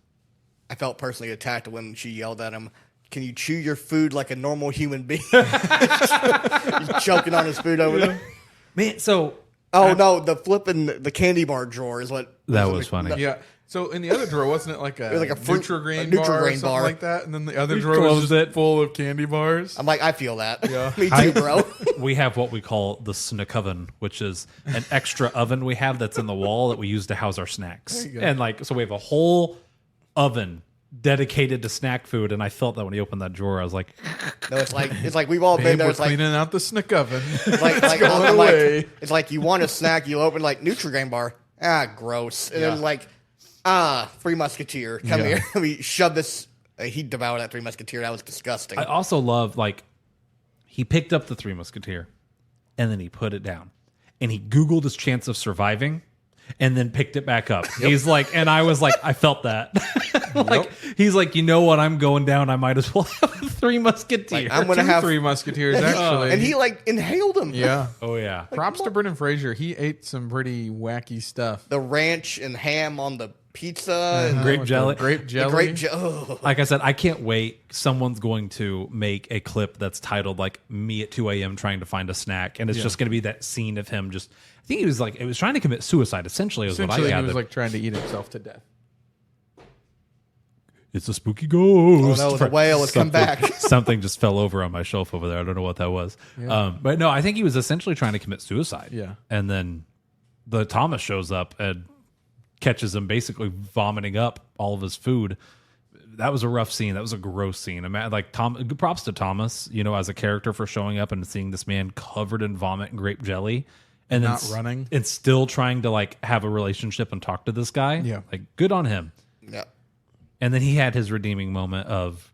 I felt personally attacked when she yelled at him, "Can you chew your food like a normal human being?" He's choking on his food over there. Man, so Oh no, the flipping the candy bar drawer is what that was funny. Yeah. So in the other drawer, wasn't it like a, was like a fruit- Nutri-Grain a bar or Nutri-Grain something bar. like that? And then the other We drawer was closed just it. full of candy bars. I'm like, I feel that. Yeah. Me too, bro. We have what we call the snack oven, which is an extra oven we have that's in the wall that we use to house our snacks. There you go. And like, so we have a whole oven dedicated to snack food. And I felt that when he opened that drawer, I was like, No, it's like we've all been Babe, there. we're It's like cleaning out the snack oven. like going I'm away. like it's like you want a snack, you open like Nutri-Grain bar. Gross. And Yeah. then like, Three Musketeer, come Yeah. here. We shove this. He devoured that Three Musketeer. That was disgusting. I also love, like, he picked up the Three Musketeer and then he put it down and he Googled his chance of surviving and then picked it back up. He's like, and I was like, I felt that. Like, he's like, you know what? I'm going down. I might as well have a Three Musketeer. Like, I'm gonna Two have Three Musketeers, actually. and he like inhaled them. yeah. Oh, yeah. Props to Brendan Fraser. He ate some pretty wacky stuff. The ranch and ham on the pizza and Grape With jelly. the Grape the jelly. grape jelly. Like I said, I can't wait. Someone's going to make a clip that's titled like me at 2 a.m. trying to find a snack. And it's just going to be that scene of him just, I think he was like, it was trying to commit suicide essentially is what I Essentially, he gathered. was like trying to eat himself to death. It's a spooky ghost. Oh, no, the whale has come back. Something just fell over on my shelf over there. I don't know what that was. But no, I think he was essentially trying to commit suicide. Yeah. And then the Thomas shows up and catches him basically vomiting up all of his food. That was a rough scene. That was a gross scene. Like props to Thomas, you know, as a character for showing up and seeing this man covered in vomit and grape jelly. And Not then running. and still trying to like have a relationship and talk to this guy. Yeah. Like good on him. Yeah. And then he had his redeeming moment of,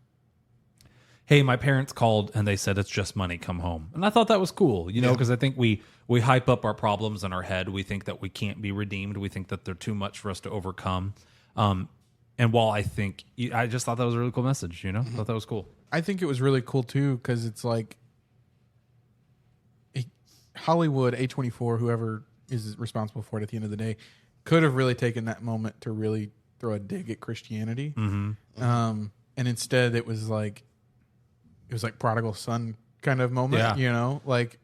hey, my parents called and they said, it's just money, come home. And I thought that was cool, you know, because I think we hype up our problems in our head. We think that we can't be redeemed. We think that they're too much for us to overcome. And while I just thought that was a really cool message, you know, I thought that was cool. I think it was really cool too because it's like Hollywood, A24, whoever is responsible for it at the end of the day, could have really taken that moment to really throw a dig at Christianity. And instead it was like prodigal son kind of moment, Yeah. you know, like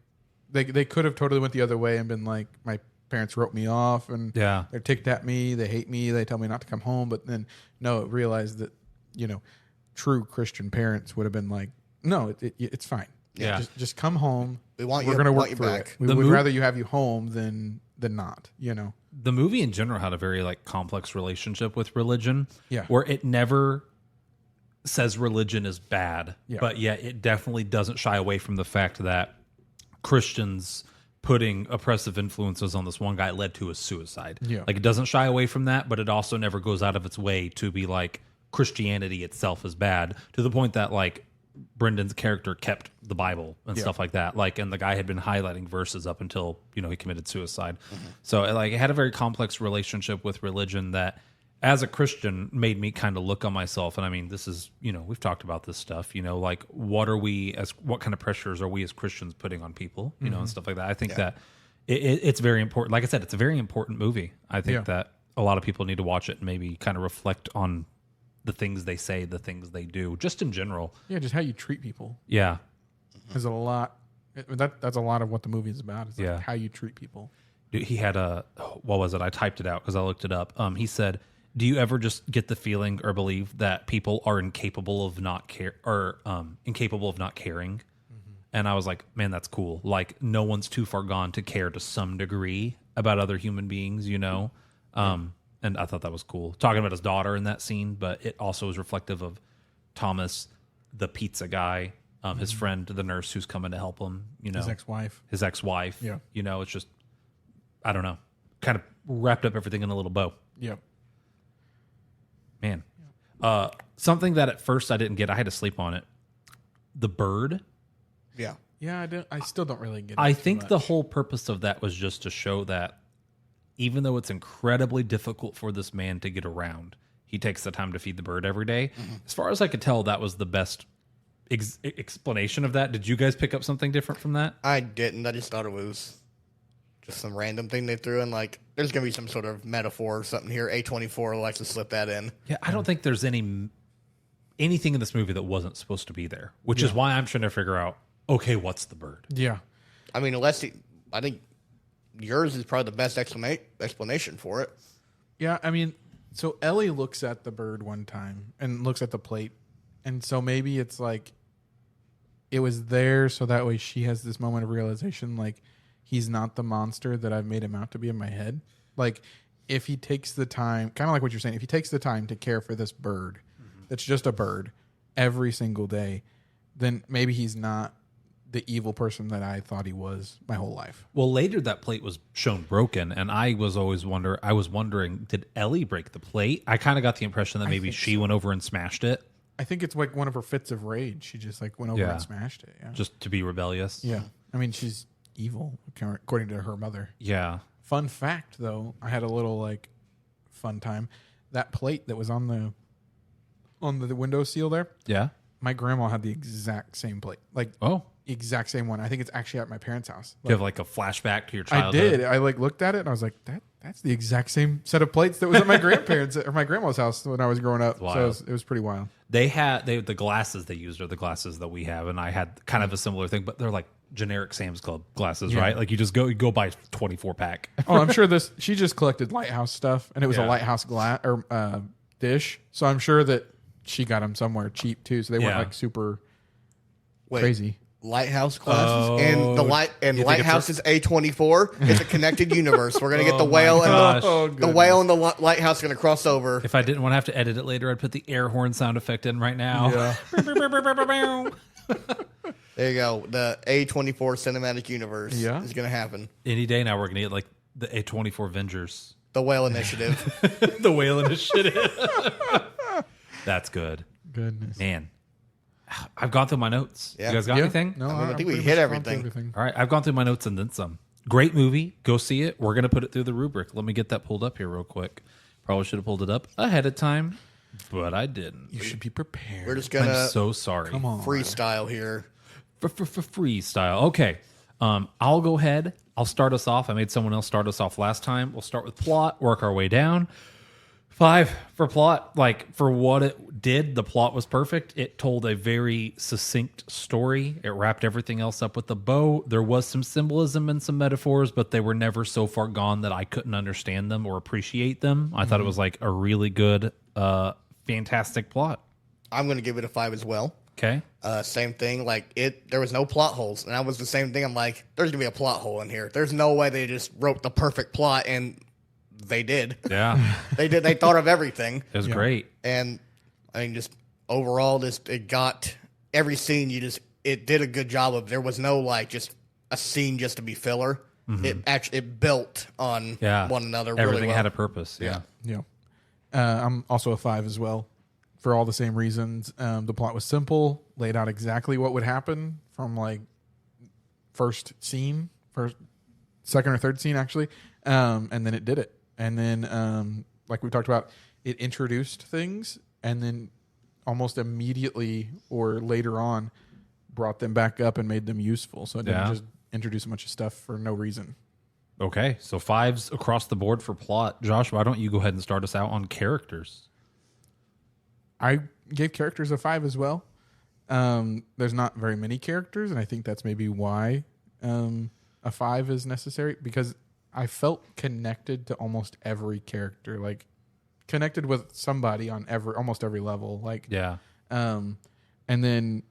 they could have totally went the other way and been like, my parents wrote me off and Yeah. they're ticked at me. They hate me. They tell me not to come home. But then no, realized that, you know, true Christian parents would have been like, no, it's fine. Yeah. Just come home. We want We're you- going to want work you through back. it. We The would mo- rather you have you home than not, you know. The movie in general had a very like complex relationship with religion. Yeah. Where it never says religion is bad, Yeah. but yet it definitely doesn't shy away from the fact that Christians putting oppressive influences on this one guy led to his suicide. Yeah. Like it doesn't shy away from that, but it also never goes out of its way to be like Christianity itself is bad to the point that like Brendan's character kept the Bible and stuff like that. Like, and the guy had been highlighting verses up until, you know, he committed suicide. So like it had a very complex relationship with religion that as a Christian made me kind of look on myself. And I mean, this is, you know, we've talked about this stuff, you know, like what kind of pressures are we as Christians putting on people, you know, and stuff like that. I think that it's very important. Like I said, it's a very important movie. I think that a lot of people need to watch it and maybe kind of reflect on the things they say, the things they do, just in general. Yeah, just how you treat people Yeah. is a lot. That's a lot of what the movie is about. Is Yeah. like how you treat people. Dude, he had what was it? I typed it out because I looked it up. He said, do you ever just get the feeling or believe that people are incapable of not caring? And I was like, man, that's cool. Like no one's too far gone to care to some degree about other human beings, you know? And I thought that was cool. Talking about his daughter in that scene, but it also is reflective of Thomas, the pizza guy, his friend, the nurse who's coming to help him, you know, His ex-wife. Yeah. You know, it's just, I don't know, kind of wrapped up everything in a little bow. Yep. Man. Something that at first I didn't get, I had to sleep on it. The bird. Yeah. Yeah, I still don't really get it. I too think much. the whole purpose of that was just to show that even though it's incredibly difficult for this man to get around, he takes the time to feed the bird every day. As far as I could tell, that was the best explanation of that. Did you guys pick up something different from that? I didn't. I just thought it was just some random thing they threw in. Like, there's going to be some sort of metaphor or something here. A24 likes to slip that in. Yeah, I don't think there's anything in this movie that wasn't supposed to be there, which is why I'm trying to figure out, okay, what's the bird? Yeah. I mean, I think yours is probably the best explanation for it. Yeah, I mean, So Ellie looks at the bird one time and looks at the plate. And so maybe it's like it was there so that way she has this moment of realization like he's not the monster that I've made him out to be in my head. Like if he takes the time, kind of like what you're saying, if he takes the time to care for this bird that's just a bird every single day, then maybe he's not the evil person that I thought he was my whole life. Well, later that plate was shown broken, and I was wondering, did Ellie break the plate? I kind of got the impression that maybe she went over and smashed it. I think it's like one of her fits of rage. She just like went over and smashed it. Yeah. Just to be rebellious. Yeah. I mean, she's evil according to her mother. Yeah. Fun fact, though, I had a little like fun time. That plate that was on the windowsill there. Yeah. My grandma had the exact same plate. Like, exact same one. I think it's actually at my parents' house. Like, you have like a flashback to your childhood. I did. I like looked at it and I was like, that's the exact same set of plates that was at my grandparents or my grandma's house when I was growing up. So it was pretty wild. They had the glasses they used are the glasses that we have, and I had kind of a similar thing, but they're like generic Sam's Club glasses, right? Like you just go buy 24 pack. Oh, I'm sure she just collected lighthouse stuff, and it was a lighthouse glass or dish. So I'm sure that she got them somewhere cheap too. So they weren't like super crazy. Lighthouse glasses and Lighthouse is A24. It's a connected universe. We're gonna get the whale and the whale and the lighthouse are gonna cross over. If I didn't want to have to edit it later, I'd put the air horn sound effect in right now. Yeah. There you go. The A24 cinematic universe is gonna happen Any day now, we're gonna get like the A24 Avengers, the whale initiative, the whale initiative. That's good. Goodness, man. I've gone through my notes. Yeah. You guys got anything? No, I think we hit everything. All right, I've gone through my notes and then some. Great movie. Go see it. We're going to put it through the rubric. Let me get that pulled up here real quick. Probably should have pulled it up ahead of time, but I didn't. You should be prepared. We're just going to I'm so sorry. Come on. Freestyle here. Freestyle. Okay. I'll go ahead. I'll start us off. I made someone else start us off last time. We'll start with plot, work our way down. 5 for plot. Like, for what it did, the plot was perfect. It told a very succinct story. It wrapped everything else up with a bow. There was some symbolism and some metaphors, but they were never so far gone that I couldn't understand them or appreciate them. I thought it was like a really good, fantastic plot. I'm going to give it a 5 as well. Okay. Same thing. Like there was no plot holes, and that was the same thing. I'm like, there's going to be a plot hole in here. There's no way they just wrote the perfect plot and. They did. Yeah. They did. They thought of everything. It was great. And I mean, just overall, it got every scene. It did a good job of. There was no like just a scene just to be filler. Mm-hmm. It built on one another. Everything really well. had a purpose. Yeah. I'm also a 5 as well, for all the same reasons. The plot was simple, laid out exactly what would happen from like second or third scene actually, and then it did it. And then, like we talked about, it introduced things and then almost immediately or later on brought them back up and made them useful. So it didn't just introduce a bunch of stuff for no reason. Okay. So 5s across the board for plot. Josh, why don't you go ahead and start us out on characters? I gave characters a 5 as well. There's not very many characters, and I think that's maybe why a 5 is necessary, because I felt connected to almost every character, like connected with somebody on almost every level. Like, and then,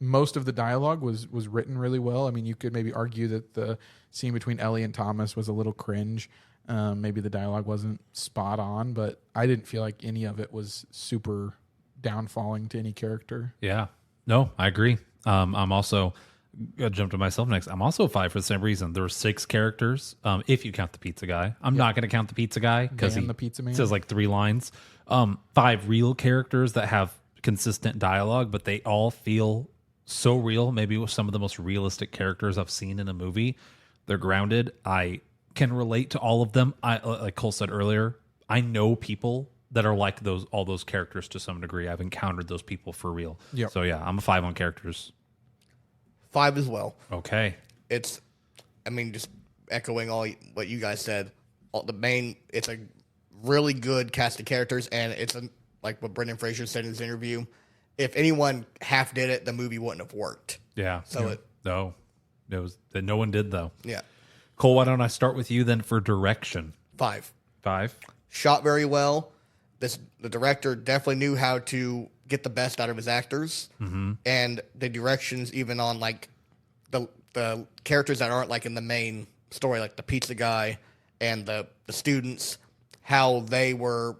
most of the dialogue was written really well. I mean, you could maybe argue that the scene between Ellie and Thomas was a little cringe. Maybe the dialogue wasn't spot on, but I didn't feel like any of it was super downfalling to any character. Yeah. No, I agree. I'm also... I jump to myself next. I'm also 5 for the same reason. There were 6 characters, if you count the pizza guy. I'm not going to count the pizza guy because he the pizza man says like 3 lines. 5 real characters that have consistent dialogue, but they all feel so real. Maybe with some of the most realistic characters I've seen in a movie. They're grounded. I can relate to all of them. Like Cole said earlier, I know people that are like all those characters to some degree. I've encountered those people for real. Yep. So yeah, I'm a 5 on characters. 5 as well. Okay. Just echoing all what you guys said. It's a really good cast of characters, and it's like what Brendan Fraser said in his interview. If anyone half did it, the movie wouldn't have worked. Yeah. So no one did though. Yeah. Cole, why don't I start with you then for direction? 5. 5. Shot very well. The director definitely knew how to get the best out of his actors, and the directions even on like the characters that aren't like in the main story, like the pizza guy and the students, how they were.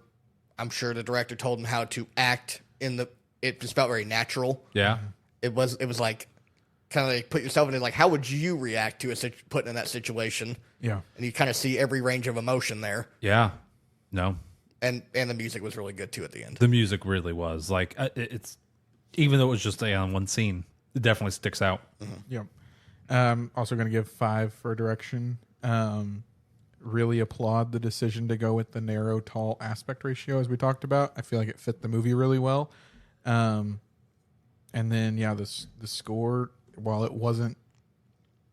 I'm sure the director told them how to act it just felt very natural. Yeah. It was like kind of like put yourself in it, like how would you react to put in that situation? Yeah. And you kind of see every range of emotion there. Yeah. No. And the music was really good too at the end. The music really was like it's even though it was just on one scene, it definitely sticks out. Yep. Also going to give 5 for direction. Really applaud the decision to go with the narrow, tall aspect ratio as we talked about. I feel like it fit the movie really well. And then the score, while it wasn't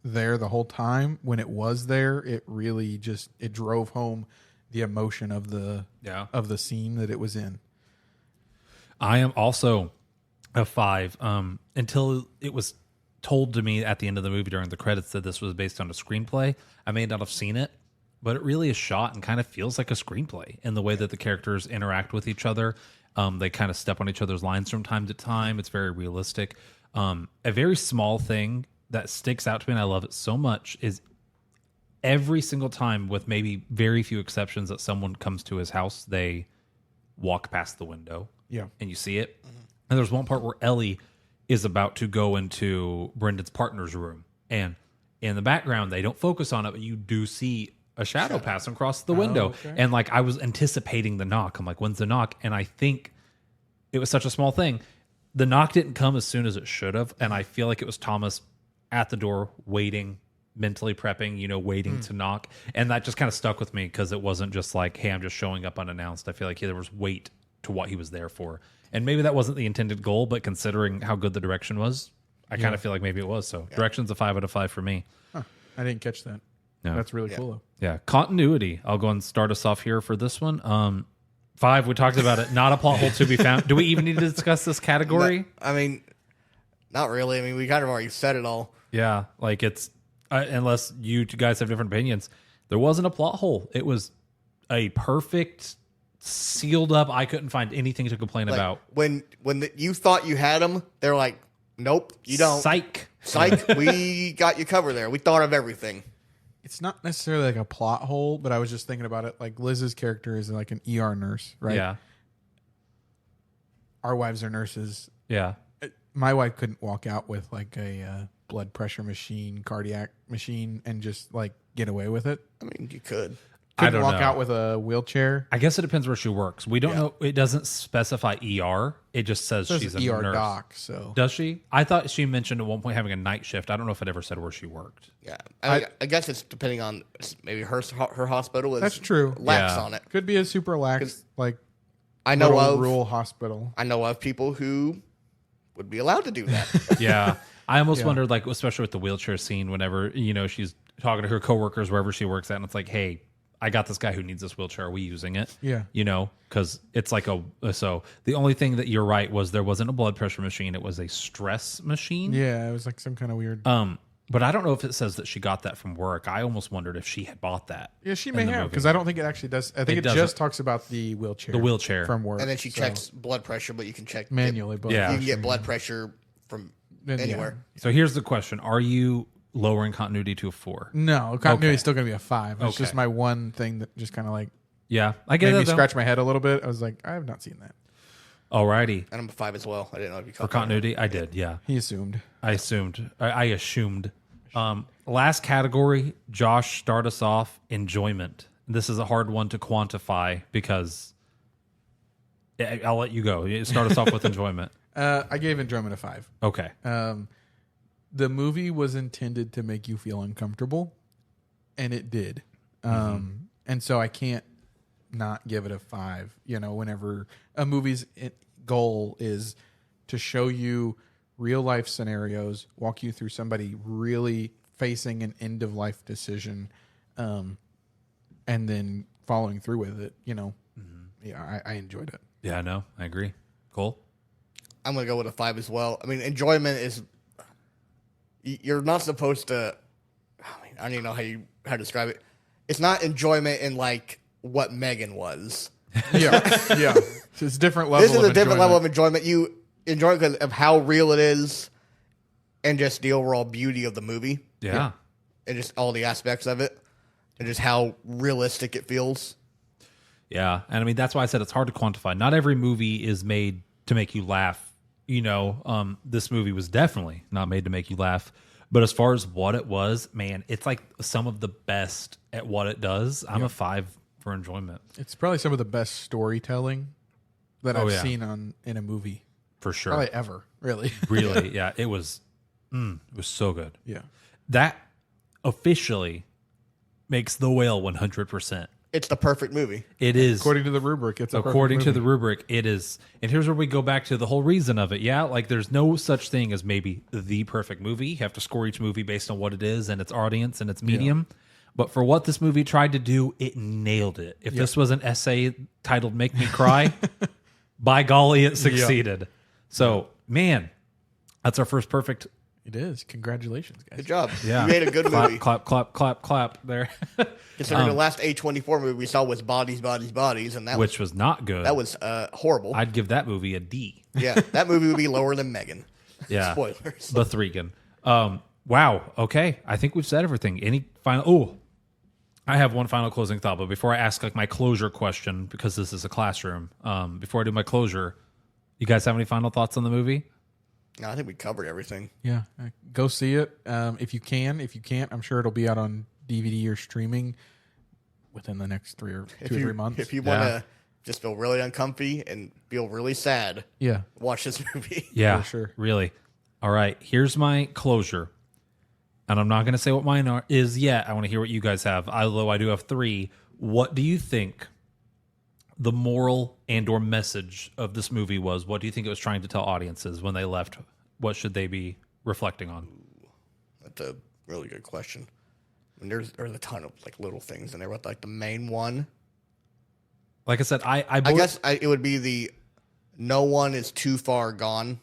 there the whole time, when it was there, it really it drove home the emotion of the scene that it was in. I am also a 5 until it was told to me at the end of the movie during the credits that this was based on a screenplay. I may not have seen it, but it really is shot and kind of feels like a screenplay in the way that the characters interact with each other. They kind of step on each other's lines from time to time. It's very realistic. A very small thing that sticks out to me, and I love it so much, is every single time, with maybe very few exceptions, that someone comes to his house, they walk past the window. Yeah. And you see it. And there's one part where Ellie is about to go into Brendan's partner's room. And in the background, they don't focus on it, but you do see a shadow pass across the window. Okay. And like I was anticipating the knock. I'm like, when's the knock? And I think it was such a small thing. The knock didn't come as soon as it should have. And I feel like it was Thomas at the door waiting, mentally prepping, waiting to knock. And that just kind of stuck with me because it wasn't just like, hey, I'm just showing up unannounced. I feel like there was weight to what he was there for. And maybe that wasn't the intended goal, but considering how good the direction was, I kind of feel like maybe it was. So direction's a 5 out of 5 for me. Huh. I didn't catch that. No. That's really cool though. Yeah. Continuity. I'll go and start us off here for this one. 5, we talked about it. Not a plot hole to be found. Do we even need to discuss this category? I mean, not really. I mean, we kind of already said it all. Yeah. Like it's, unless you two guys have different opinions, there wasn't a plot hole. It was a perfect, sealed up. I couldn't find anything to complain Like, about. When you thought you had them, they're like, nope, you don't. Psych. We got you covered there. We thought of everything. It's not necessarily like a plot hole, but I was just thinking about it. Like Liz's character is like an ER nurse, right? Yeah. Our wives are nurses. Yeah. My wife couldn't walk out with like a blood pressure machine, cardiac machine, and just like get away with it. I mean, you could. Couldn't don't walk know. out with a wheelchair. I guess it depends where she works. We don't know. It doesn't specify ER. It just says It says she's a ER nurse. doc. So Does she? I thought she mentioned at one point having a night shift. I don't know if it ever said where she worked. Yeah. I guess it's depending on maybe her hospital is that's true. lax Yeah. on it. Could be a super lax like I know little of rural hospital. I know of people who would be allowed to do that. Yeah. I almost Yeah. wondered, like, especially with the wheelchair scene, whenever, she's talking to her coworkers, wherever she works at, and it's like, hey, I got this guy who needs this wheelchair. Are we using it? Yeah. Because it's like so the only thing that you're right was there wasn't a blood pressure machine. It was a stress machine. Yeah, it was like some kind of weird. But I don't know if it says that she got that from work. I almost wondered if she had bought that. Yeah, she may in the have movie. because I don't think it actually does. I think it doesn't. just talks about the wheelchair. The wheelchair. from work, And then she so- checks blood pressure, but you can check manually. But Yeah. You can get blood pressure from Then, anywhere. So here's the question. Are you lowering continuity to a 4? No, continuity Okay. is still going to be a 5. It's just Okay. my one thing that just kind of like Yeah. I get made it, me though. scratch my head a little bit. I was like, I have not seen that. Alrighty. And I'm a 5 as well. I didn't know if you For caught that. continuity, I did, yeah. He assumed. I assumed. Last category, Josh, start us off. Enjoyment. This is a hard one to quantify because I'll let you go. Start us off with enjoyment. I gave enjoyment a 5. Okay. The movie was intended to make you feel uncomfortable, and it did. And so I can't not give it a 5. Whenever a movie's goal is to show you real life scenarios, walk you through somebody really facing an end of life decision, and then following through with it. Yeah, I enjoyed it. Yeah, no, I agree. Cole? I'm going to go with a 5 as well. I mean, enjoyment is... You're not supposed to... I don't even know how to describe it. It's not enjoyment in like what Megan was. Yeah, yeah. So it's a different level. This is a different level of enjoyment. enjoyment. You enjoy it because of how real it is, and just the overall beauty of the movie, Yeah. and just all the aspects of it, and just how realistic it feels. Yeah. And I mean, that's why I said it's hard to quantify. Not every movie is made to make you laugh. You know, this movie was definitely not made to make you laugh. But as far as what it was, man, it's like some of the best at what it does. I'm a 5 for enjoyment. It's probably some of the best storytelling that Oh, I've yeah. seen in a movie. For sure. Probably ever, really. Really, yeah. It was so good. Yeah. That officially makes The Whale 100%. It's the perfect movie. It is. According to the rubric, it's a perfect According to movie. the rubric, it is. And here's where we go back to the whole reason of it. Yeah, like there's no such thing as maybe the perfect movie. You have to score each movie based on what it is and its audience and its medium. But for what this movie tried to do, it nailed it. If this was an essay titled Make Me Cry, by golly, it succeeded. So, man, that's our first perfect. It is. Congratulations, guys. Good job. Yeah. You made a good movie. Clap, clap, clap, clap there. Considering the last A24 movie we saw was Bodies, Bodies, Bodies, and that Which was not good. that was horrible. I'd give that movie a D. Yeah, that movie would be lower than Megan. Yeah. Spoilers. The Threegan. Wow. Okay. I think we've said everything. Any final? Oh, I have one final closing thought. But before I ask like my closure question, because this is a classroom, before I do my closure, you guys have any final thoughts on the movie? No, I think we covered everything. Yeah. Go see it if you can. If you can't, I'm sure it'll be out on DVD or streaming within the next 2 or 3 months. If you want to just feel really uncomfy and feel really sad, Yeah. watch this movie. Yeah, For sure. Really. All right. Here's my closure. And I'm not going to say what mine is yet. I want to hear what you guys have. Although I do have 3. What do you think the moral and or message of this movie was? What do you think it was trying to tell audiences when they left? What should they be reflecting on? That's a really good question. I mean, there's a ton of like little things in there, but like the main one, Like I said, I guess it would be the no one is too far gone.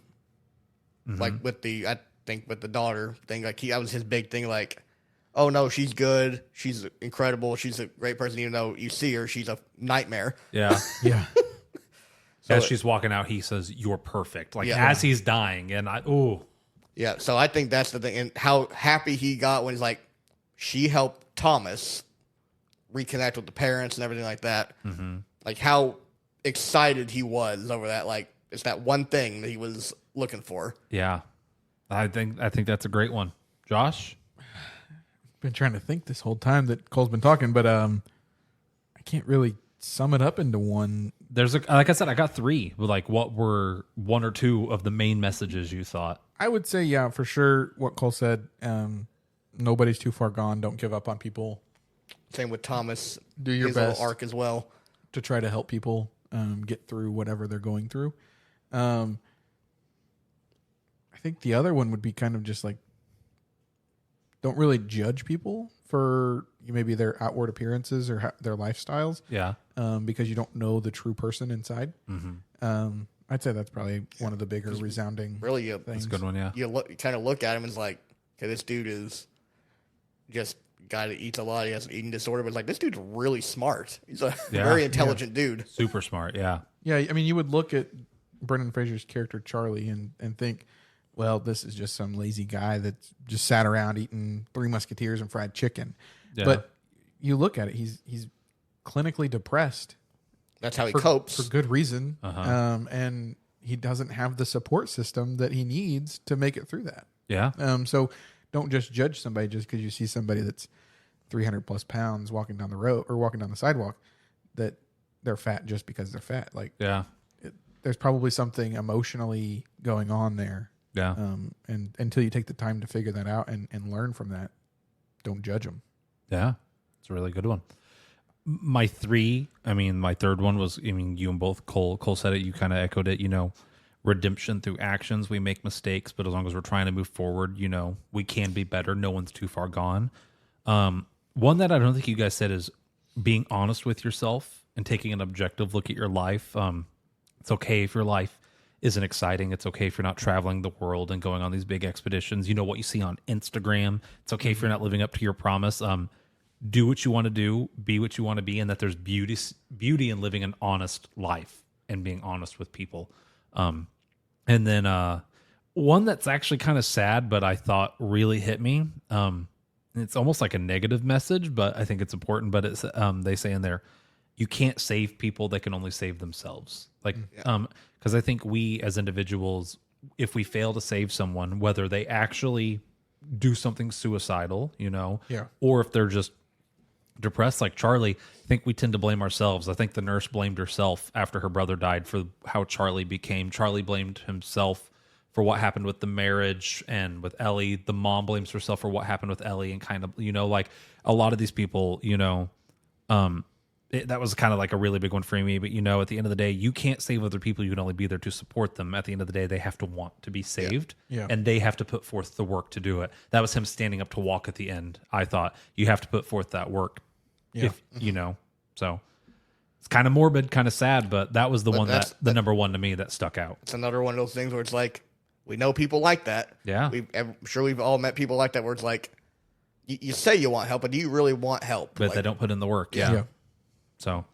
Like with I think with the daughter thing, like that was his big thing. Like, oh no, she's good, she's incredible, she's a great person. Even though you see her, she's a nightmare. Yeah. Yeah. As she's walking out, he says, "You're perfect." Like Yeah. as he's dying, and Yeah, so I think that's the thing, and how happy he got when he's like, she helped Thomas reconnect with the parents and everything like that. Like how excited he was over that. Like it's that one thing that he was looking for. yeah, I think that's a great one. Josh, Been trying to think this whole time that Cole's been talking, but I can't really sum it up into one. there's like I said, I got 3. With like, what were 1 or 2 of the main messages you thought? I would say, yeah, for sure, what Cole said. Nobody's too far gone. Don't give up on people. Same with Thomas. Do your his best. little arc as well. To try to help people get through whatever they're going through. I think the other one would be kind of just like, don't really judge people for maybe their outward appearances or their lifestyles. Yeah. Because you don't know the true person inside. I'd say that's probably one of the bigger resounding Really, things. That's a good one. Yeah. you kind of look at him and it's like, okay, this dude is just a guy that eats a lot. He has an eating disorder, but it's like this dude's really smart. He's a Yeah. very intelligent dude. Super smart. Yeah. Yeah, I mean, you would look at Brendan Fraser's character Charlie and think, well, this is just some lazy guy that just sat around eating 3 Musketeers and fried chicken. Yeah. But you look at it, he's clinically depressed That's how he for copes. good reason, Uh-huh. and he doesn't have the support system that he needs to make it through that. Yeah. So don't just judge somebody just because you see somebody that's 300 plus pounds walking down the road or walking down the sidewalk that they're fat just because they're fat. Like Yeah. there's probably something emotionally going on there. Yeah. And until you take the time to figure that out and learn from that, don't judge them. Yeah. It's a really good one. My 3, my third one was, you and both Cole said it, you kind of echoed it, redemption through actions. We make mistakes, but as long as we're trying to move forward, we can be better. No one's too far gone. One that I don't think you guys said is being honest with yourself and taking an objective look at your life. It's okay if your life isn't exciting. It's okay if you're not traveling the world and going on these big expeditions. What you see on Instagram. It's okay if you're not living up to your promise. do what you want to do, be what you want to be, and that there's beauty in living an honest life and being honest with people. And then one that's actually kind of sad, but I thought really hit me. It's almost like a negative message, but I think it's important. But it's they say in there, you can't save people; they can only save themselves. Like, because I think we as individuals, if we fail to save someone, whether they actually do something suicidal, or if they're just depressed like Charlie, I think we tend to blame ourselves. I think the nurse blamed herself after her brother died for how Charlie became. Charlie blamed himself for what happened with the marriage and with Ellie. The mom blames herself for what happened with Ellie, and kind of, like a lot of these people, that was kind of like a really big one for me. But, at the end of the day, you can't save other people. You can only be there to support them. At the end of the day, they have to want to be saved, and they have to put forth the work to do it. That was him standing up to walk at the end. I thought you have to put forth that work. Yeah. So it's kind of morbid, kind of sad, but that was the number one to me that stuck out. It's another one of those things where it's like, we know people like that. Yeah. I'm sure we've all met people like that where it's like, you say you want help, but do you really want help? But like, they don't put in the work. Yeah. So,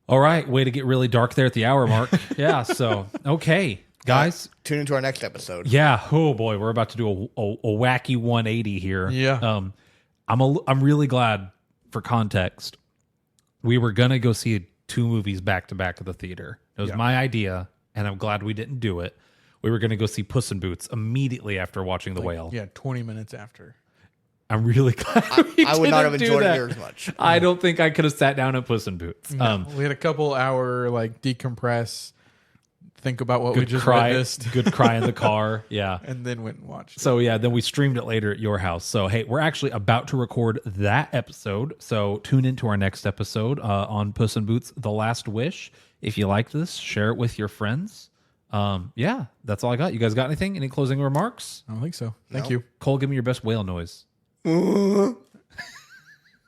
all right. Way to get really dark there at the hour mark. Yeah. So, okay, guys. Tune into our next episode. Yeah. Oh boy. We're about to do a wacky 180 here. Yeah. I'm really glad, for context, we were going to go see 2 movies back to back at the theater. It was my idea, and I'm glad we didn't do it. We were going to go see Puss in Boots immediately after watching The Whale. Yeah, 20 minutes after. I'm really glad I would not have enjoyed it near as much. I don't think I could have sat down at Puss in Boots. No, we had a couple hour decompress, think about what we just witnessed. Good cry in the car. Yeah. And then went and watched it. So then we streamed it later at your house. So hey, we're actually about to record that episode. So tune into our next episode on Puss in Boots: The Last Wish. If you like this, share it with your friends. Yeah, that's all I got. You guys got anything? Any closing remarks? I don't think so. Thank you. Cole, give me your best whale noise.